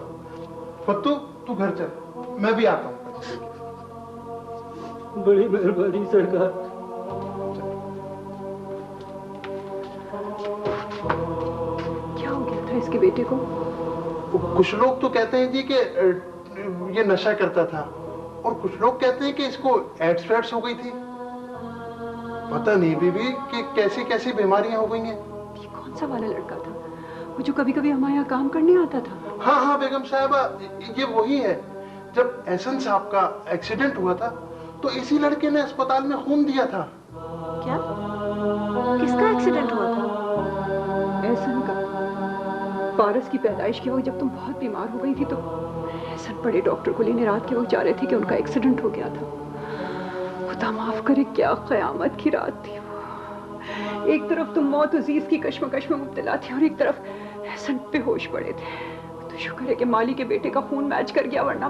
फत्तू तू घर चल, मैं भी आता हूँ। बड़ी मेहरबानी सरकार। क्या हो गया था इसके बेटे को? कुछ लोग तो कहते हैं जी कि ये नशा करता था, और कुछ लोग कहते हैं कि इसको एड्स हो गई थी। पता नहीं बीबी कि कैसी कैसी बीमारियां हो गई हैं। ये कौन सा वाला लड़का था वो जो कभी कभी हमारे यहाँ काम करने आता था? हाँ हाँ बेगम साहिबा, ये वही है। जब एहसन साहब का एक्सीडेंट हुआ था तो इसी लड़के ने अस्पताल में खून दिया था। क्या? किसका एक्सीडेंट हुआ था? एहसन का। पारस की पैदाइश के वक्त जब तुम बहुत बीमार हो गई थी तो एहसन बड़े डॉक्टर को लेने रात के वक्त जा रहे थे कि उनका एक्सीडेंट हो गया था। खुदा माफ करे, क्या कयामत की रात थी वो। एक तरफ तुम मौत अजीज की कश्मकश में मुब्तला थी और एक तरफ एहसन बेहोश पड़े थे। तो शुक्र है कि माली के बेटे का खून मैच कर गया, वरना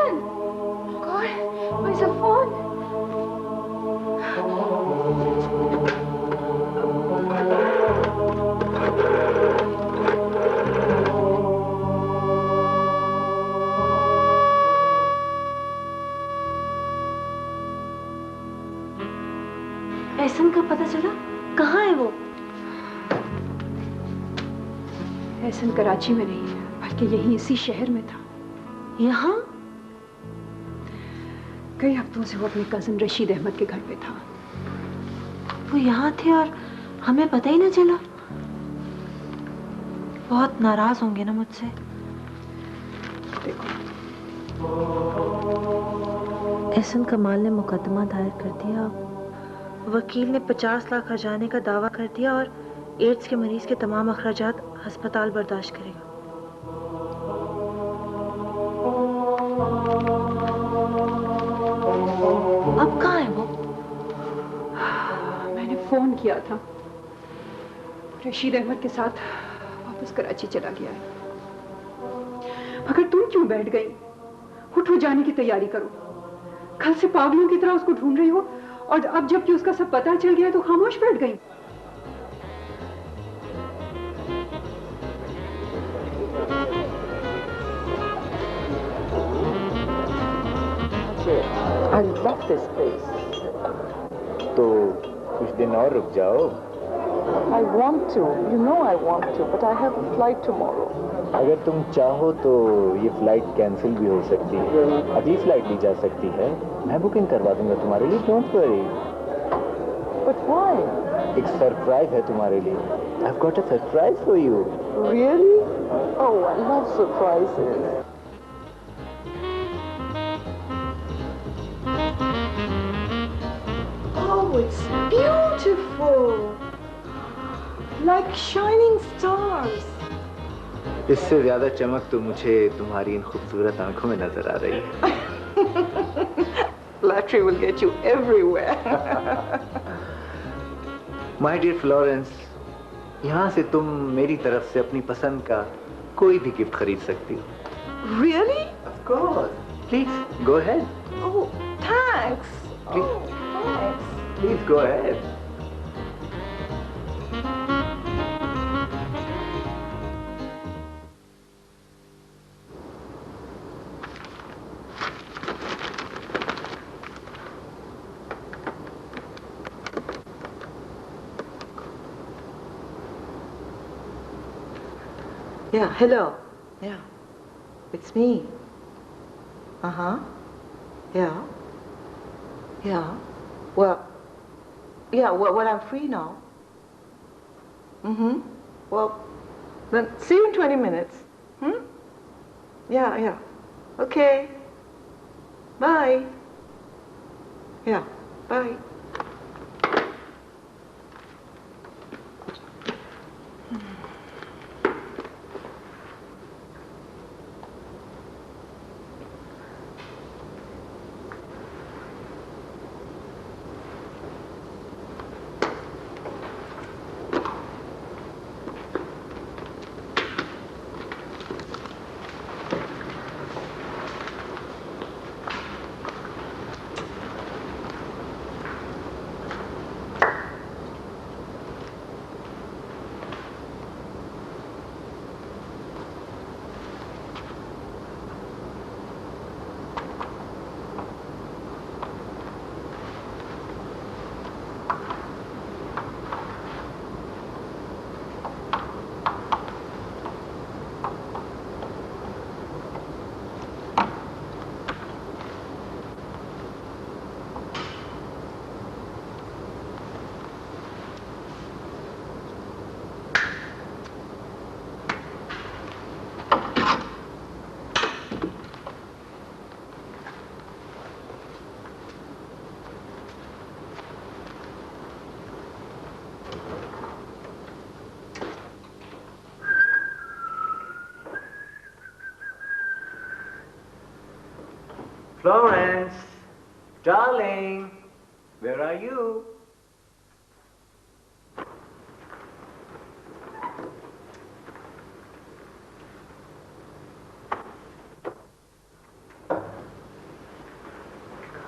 Ehsan! Oh God, where's your phone? Ehsan का पता चला? कहाँ है वो? एहसन कराची में नहीं है, बल्कि यहीं इसी शहर में था। यहाँ? कई हफ्तों से वो अपने कजिन रशीद अहमद के घर पे था। वो यहाँ थे और हमें पता ही ना चला। बहुत नाराज होंगे ना मुझसे। एहसन कमाल ने मुकदमा दायर कर दिया। वकील ने 50 लाख हर्जाने का दावा कर दिया और एड्स के मरीज के तमाम अखराजात अस्पताल बर्दाश्त करेगा। अब कहाँ है वो? मैंने फोन किया था, रशीद अहमद के साथ वापस कराची चला गया है। मगर तुम क्यों बैठ गई? उठो, जाने की तैयारी करो। कल से पागलों की तरह उसको ढूंढ रही हो और अब जबकि उसका सब पता चल गया तो खामोश बैठ गई। I love this place. तो कुछ दिन और रुक जाओ। I want to, you know I want to, but I have a flight tomorrow. अगर तुम चाहो तो ये फ्लाइट कैंसिल भी हो सकती है, अगली फ्लाइट ली जा सकती है। मैं बुकिंग करवा दूंगा तुम्हारे लिए, डोंट वरी। But why? एक सरप्राइज है तुम्हारे लिए। I've got a surprise for you. Really? Oh, I love surprises. Oh, it's beautiful, like shining stars. इससे ज्यादा चमक तो मुझे तुम्हारी इन खूबसूरत आंखों में नजर आ रही है। Flattery will get you everywhere. My dear Florence, यहाँ से तुम मेरी तरफ से अपनी पसंद का कोई भी गिफ्ट खरीद सकती हो। Really? Of course. Please go ahead. Oh, thanks. Please, Oh, thanks. please go ahead. Yeah, hello. Yeah, it's me. Uh-huh. Yeah. Yeah. Well, yeah, well, I'm free now. Mm-hmm. Well, then see you in 20 minutes. Hmm? Yeah, yeah. Okay. Bye. Yeah, bye. Florence, darling, where are you?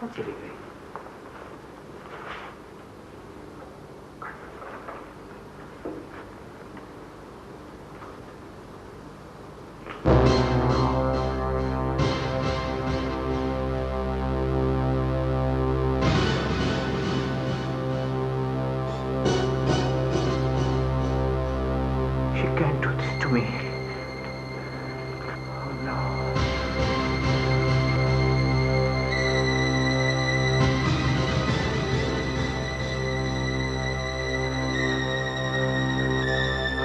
कहाँ चली गई? She can't do this to me. Oh no.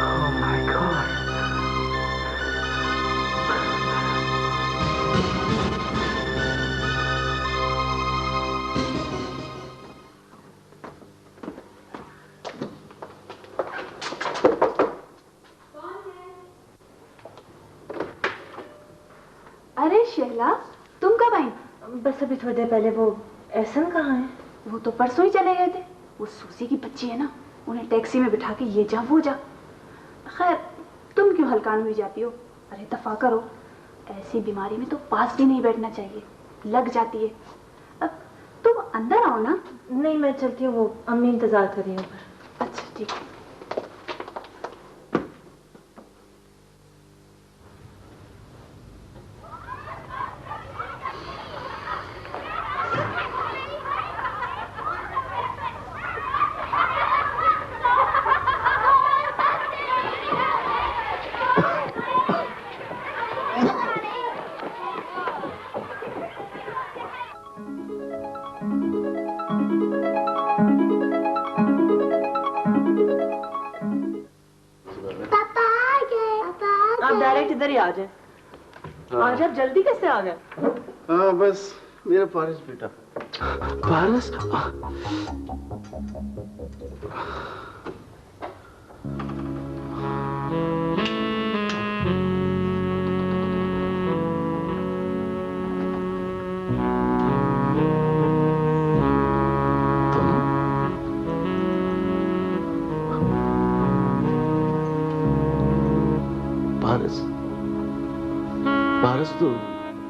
Oh my God. अरे शैला, तुम कब आई? बस अभी थोड़ी देर पहले। वो एहसन कहाँ है? वो तो परसों ही चले गए थे। वो सूसी की बच्ची है ना, उन्हें टैक्सी में बिठा के ये जा वो जा। खैर, तुम क्यों हलकान हुई जाती हो? अरे दफा करो, ऐसी बीमारी में तो पास भी नहीं बैठना चाहिए, लग जाती है। अब तुम अंदर आओ ना। नहीं, मैं चलती हूँ, वो अम्मी इंतजार कर रही हूँ। अच्छा ठीक है। डायरेक्ट इधर ही आ जाए। आज आप जल्दी कैसे आ गए? हाँ बस मेरा पारस बेटा। पारस? पारस तो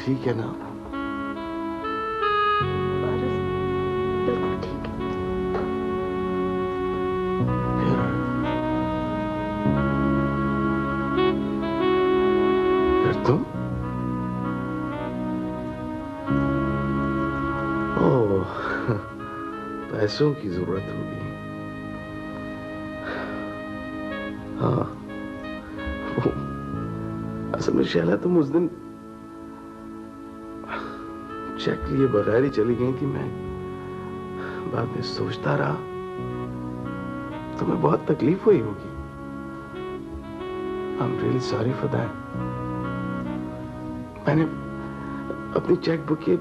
ठीक है ना? बिल्कुल ठीक है। फिर तुम? ओह, पैसों की जरूरत होगी। हाँ, असल में शैला तुम उस दिन चेक लिए बगैर ही चली गई थी। मैं बाद में सोचता रहा, तुम्हें बहुत तकलीफ हुई होगी। I'm really sorry for that. मैंने अपनी चेक बुक के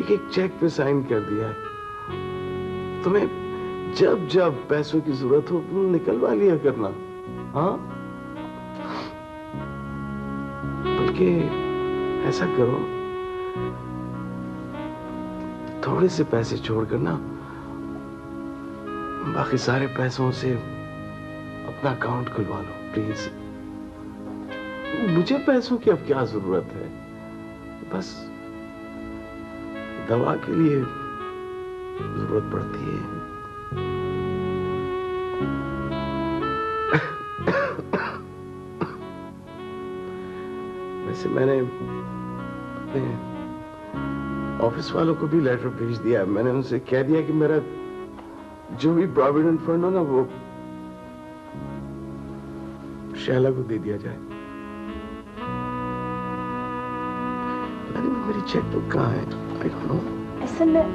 एक एक चेक पे साइन कर दिया है। तुम्हें जब जब पैसों की जरूरत हो तुम निकलवा लिया करना। हाँ, बल्कि ऐसा करो, थोड़े से पैसे छोड़कर ना बाकी सारे पैसों से अपना अकाउंट खुलवा लो प्लीज। मुझे पैसों की अब क्या जरूरत है, बस दवा के लिए जरूरत पड़ती है। वैसे मैंने अपने ऑफिस वालों को भी लेटर भेज दिया। मैंने उनसे कह दिया कि मेरा जो भी प्रोविडेंट फंड हो ना वो शैला को दे दिया जाए। मेरी चेक बुक कहाँ है? I don't know. असल में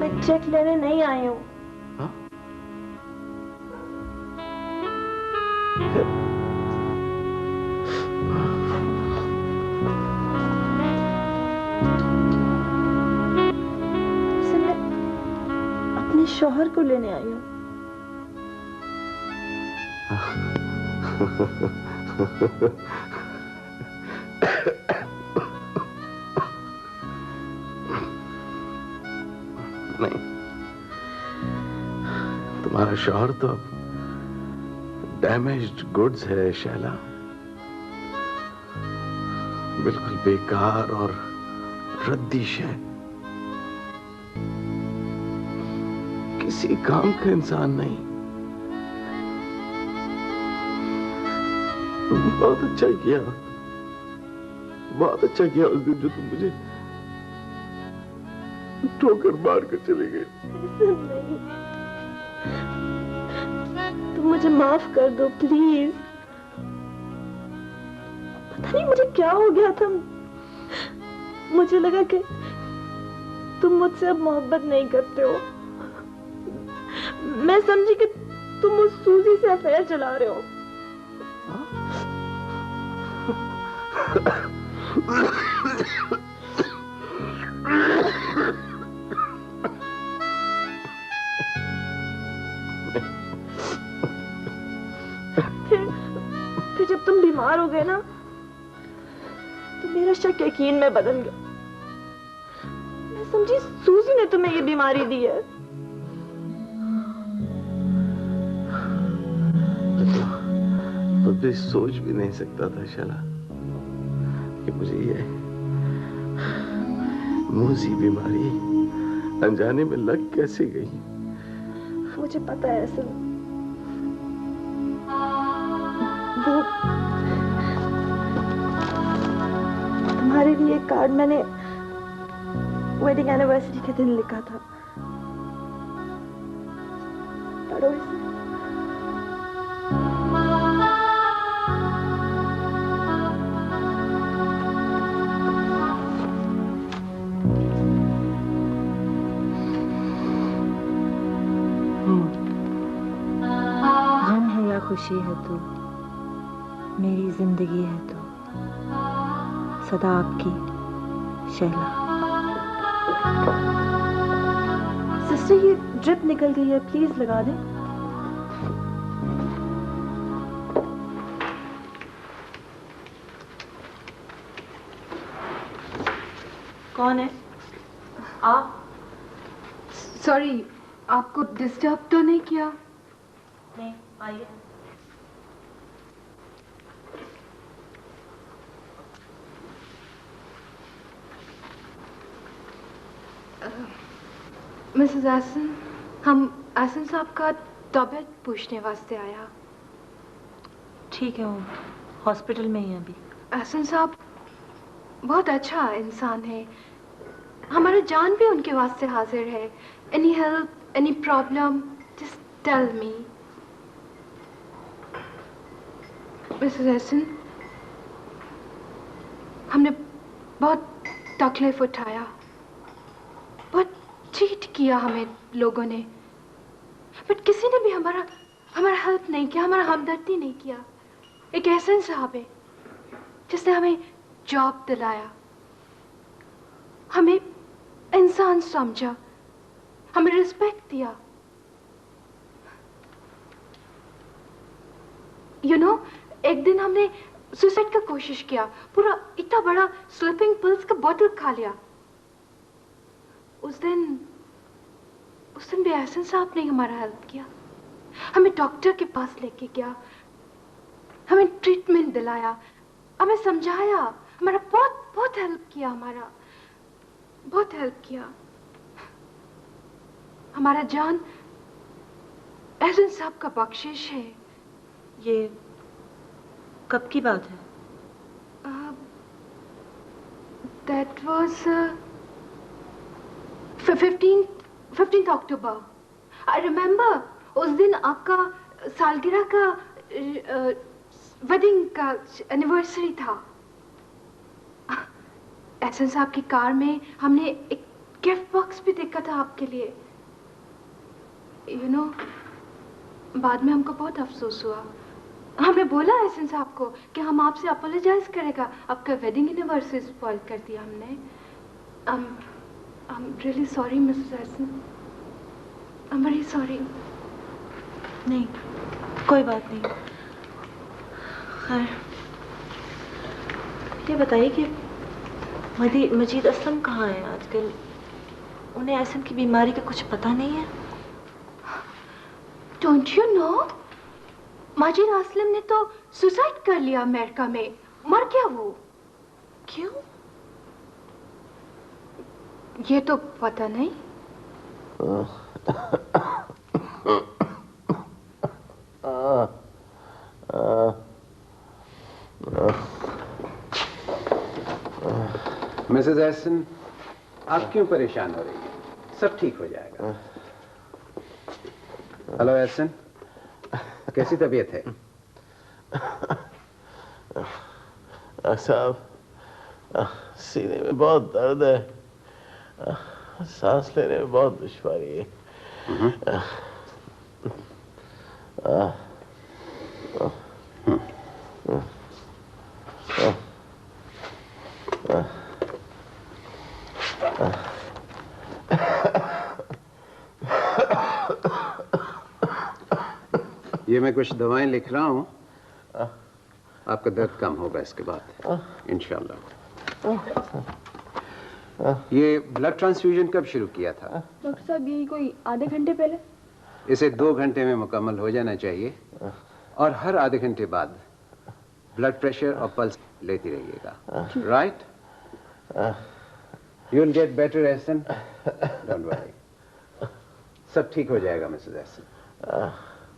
मैं चेक लेने नहीं आई हूँ। हाँ? अपने शौहर को लेने आई हूँ। नहीं, तुम्हारा शौहर तो डैमेज्ड गुड्स है शैला, बिल्कुल बेकार और रद्दी शय। किसी काम का इंसान नहीं। बहुत अच्छा किया, बहुत अच्छा किया उस दिन जो तुम मुझे ठोकर मार कर चले गए। नहीं, तुम मुझे माफ कर दो प्लीज। पता नहीं मुझे क्या हो गया था, मुझे लगा कि तुम मुझसे अब मोहब्बत नहीं करते हो। मैं समझी कि तुम उस सूजी से अफेयर चला रहे हो। फिर जब तुम बीमार हो गए ना, तो मेरा शक यकीन में बदल गया। मैं समझी सूजी ने तुम्हें ये बीमारी दी है। कभी सोच भी नहीं सकता था शला कि मुझे ये मोजी बीमारी अनजाने में लग कैसे गई। मुझे पता है ऐसा। वो तुम्हारे लिए कार्ड मैंने वेडिंग एनिवर्सरी के दिन लिखा था, पढ़ो इसे। गम है या खुशी है तू, मेरी जिंदगी है तू, सदा आपकी शैला। सिस्टर ये ड्रिप निकल गई है, प्लीज लगा दें। कौन है आप? सॉरी, आपको डिस्टर्ब तो नहीं किया? नहीं, आइए। मिसेस एसन, हम एसन साहब का तबीयत पूछने वास्ते आया। ठीक है, वो हॉस्पिटल में ही है अभी। एसन साहब बहुत अच्छा इंसान है, हमारा जान भी उनके वास्ते हाजिर है। Any help, any problem, just tell me. Mrs एसन, हमने बहुत तकलीफ उठाया, बहुत चीट किया हमें लोगों ने, बट किसी ने भी हमारा हेल्प नहीं किया, हमारा हमदर्दी नहीं किया। एक एहसन साहब है जिसने हमें जॉब दिलाया, हमें इंसान समझा, हमें रिस्पेक्ट दिया। यू नो, एक दिन हमने सुसाइड का कोशिश किया, पूरा इतना बड़ा स्लीपिंग पिल्स का बोतल खा लिया। उस दिन भी एहसन साहब ने हमारा हेल्प किया, हमें डॉक्टर के पास लेके गया, हमें ट्रीटमेंट दिलाया, हमें समझाया, हमारा बहुत हेल्प किया, हमारा बहुत हेल्प किया। हमारा जान एहसन साहब का बख्शिश है। ये कब की बात है? That was 15th October. I remember उस दिन आपका सालगिरह का वेडिंग का एनिवर्सरी था। एहसन साहब की कार में हमने एक गिफ्ट बॉक्स भी देखा था आपके लिए। यू नो, बाद में हमको बहुत अफसोस हुआ। हमने बोला एहसन साहब को कि हम आपसे अपोलोजाइज करेगा, आपका वेडिंग एनिवर्सरी स्पॉइल कर दिया हमने। I'm really sorry, Mrs. Essen. I'm very sorry. नहीं, कोई बात नहीं। खैर, ये बताइए कि मजीद असलम कहाँ है आजकल? उन्हें एहसन की बीमारी का कुछ पता नहीं है? Don't you know? मजीद असलम ने तो सुसाइड कर लिया अमेरिका में, मर गया वो। क्यों? ये तो पता नहीं। मिसेस एहसन, आप क्यों परेशान हो रही हैं? सब ठीक हो जाएगा। हेलो एहसन, कैसी तबीयत है? साहब, सीने में बहुत दर्द है, सांस लेने में बहुत दुश्वारी है। ये मैं कुछ दवाएं लिख रहा हूं, आपका दर्द कम होगा इसके बाद इंशाल्लाह। ये ब्लड ट्रांसफ्यूजन कब शुरू किया था? डॉक्टर साहब यही कोई आधे घंटे पहले। इसे 2 घंटे में मुकम्मल हो जाना चाहिए और हर आधे घंटे बाद ब्लड प्रेशर और पल्स लेती रहिएगा। Right? You will get better Ehsan, don't worry, सब ठीक हो जाएगा मिसेस एहसन।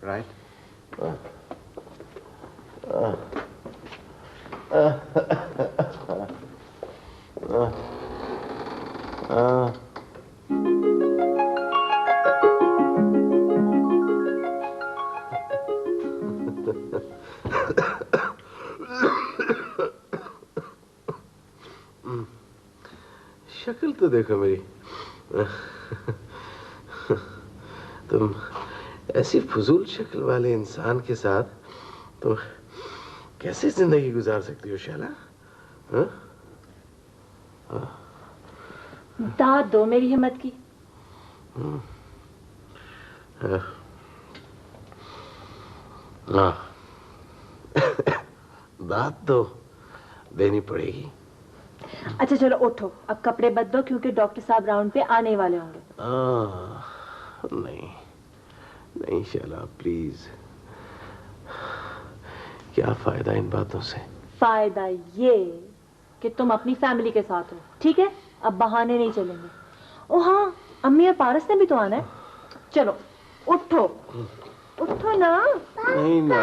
राइट? शक्ल तो देखो मेरी। तुम ऐसी फजूल शक्ल वाले इंसान के साथ तुम कैसे जिंदगी गुजार सकती हो शैला? दाद दो मेरी हिम्मत की। दाद तो देनी पड़ेगी। अच्छा चलो उठो, अब कपड़े बदलो क्योंकि डॉक्टर साहब राउंड पे आने वाले होंगे। नहीं नहीं शैला प्लीज, क्या फायदा इन बातों से? फायदा ये कि तुम अपनी फैमिली के साथ हो, ठीक है? अब बहाने नहीं चलेंगे। ओ हाँ, अम्मी और पारस ने भी तो आना है। चलो उठो, उठो ना। नहीं ना।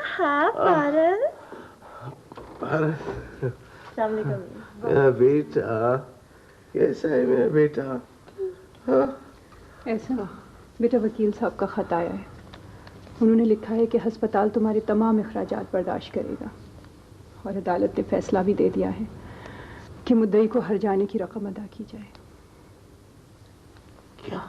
हाँ पारस। पारस मेरा बेटा, कैसा है मेरा बेटा? ऐसा बेटा, वकील साहब का खत आया है। उन्होंने लिखा है कि अस्पताल तुम्हारे तमाम अखराजात बर्दाश्त करेगा और अदालत ने फैसला भी दे दिया है कि मुद्दई को हर जाने की रकम अदा की जाए। क्या?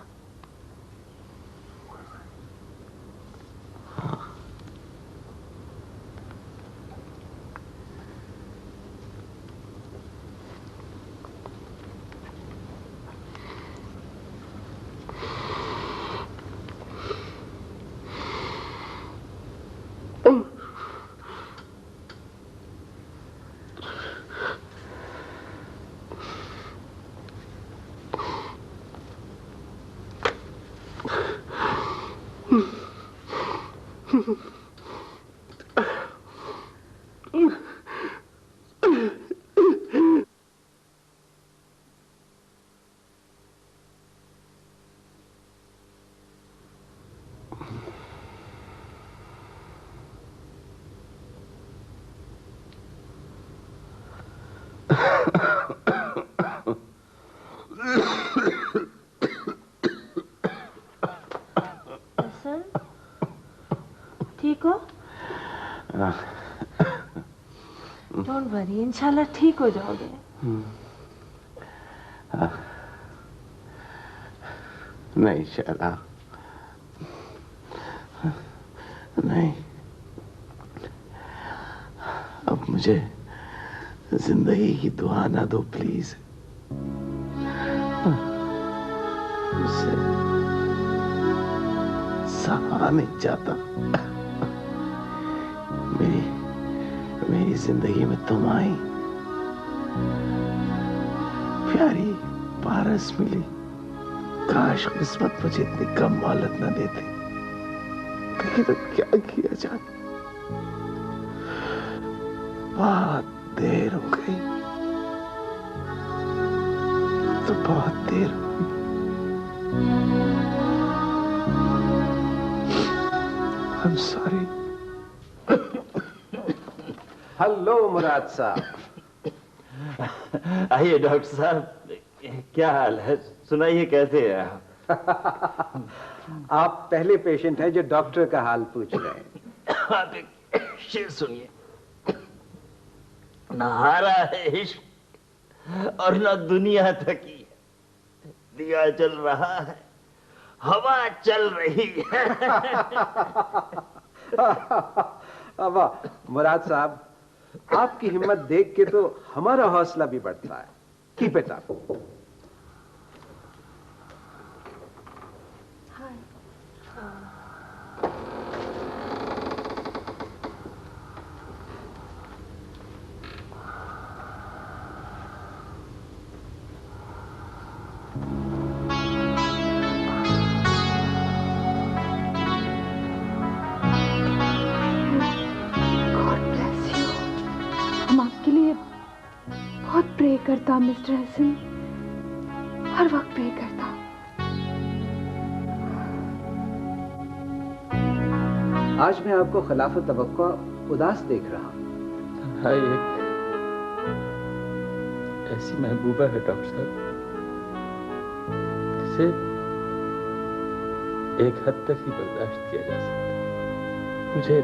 ठीक हो? डोंट वरी, इंशाल्लाह ठीक हो जाओगे। नहीं शैला, नहीं, अब मुझे जिंदगी की दुआ ना दो प्लीज। मुझसे सहा नहीं जाता। मेरी जिंदगी में तुम आई, प्यारी पारस मिली। काश किस्मत मुझे इतनी कम मोहलत न देती। कहीं तो क्या किया जाता। बहुत देर हो गई, तो बहुत देर हो गई। I'm sorry. हेलो मुराद साहब। आइए डॉक्टर साहब, क्या हाल है? सुनाइए कैसे है आप पहले पेशेंट हैं जो डॉक्टर का हाल पूछ रहे हैं। आप एक शेर सुनिए। न हारा है इश्क और न दुनिया थकी है, दिया चल रहा है, हवा चल रही है। वाह मुराद साहब, आपकी हिम्मत देख के तो हमारा हौसला भी बढ़ता है। Keep it up. प्रे करता मिस्टर हसन, हर वक्त प्रे करता। आज मैं आपको खिलाफ तवक्को उदास देख रहा हूं। हाँ, एक ऐसी महबूबा है डॉक्टर साहब जिसे एक हद तक ही बर्दाश्त किया जा सकता है। मुझे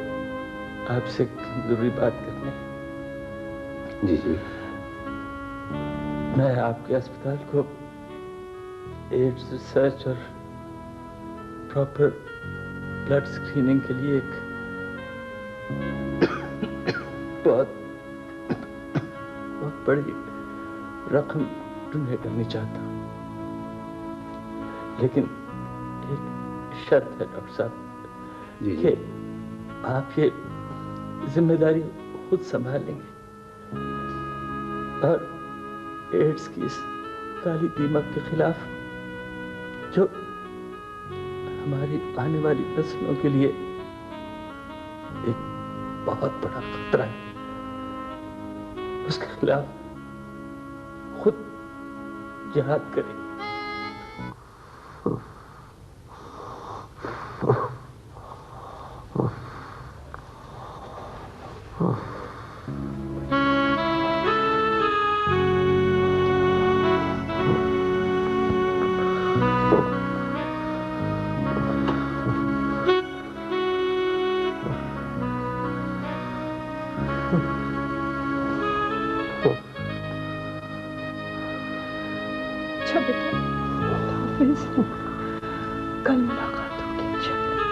आपसे जरूरी बात करनी है। जी जी। मैं आपके अस्पताल को एड्स रिसर्च और प्रॉपर ब्लड स्क्रीनिंग के लिए एक बहुत बड़ी रकम डोनेट करनी चाहता हूं, लेकिन एक शर्त है डॉक्टर साहब कि आप ये जिम्मेदारी खुद संभालेंगे और एड्स की इस काली दीमक के खिलाफ जो हमारी आने वाली नस्लों के लिए एक बहुत बड़ा खतरा है, उसके खिलाफ खुद जिहाद करें। कल मुलाकात होगी इंशाअल्लाह।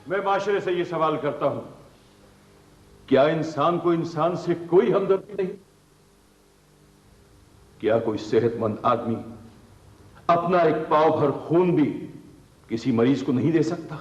मैं माशरे से ये सवाल करता हूं, क्या इंसान को इंसान से कोई हमदर्दी नहीं? क्या कोई सेहतमंद आदमी अपना एक पाव भर खून भी किसी मरीज को नहीं दे सकता?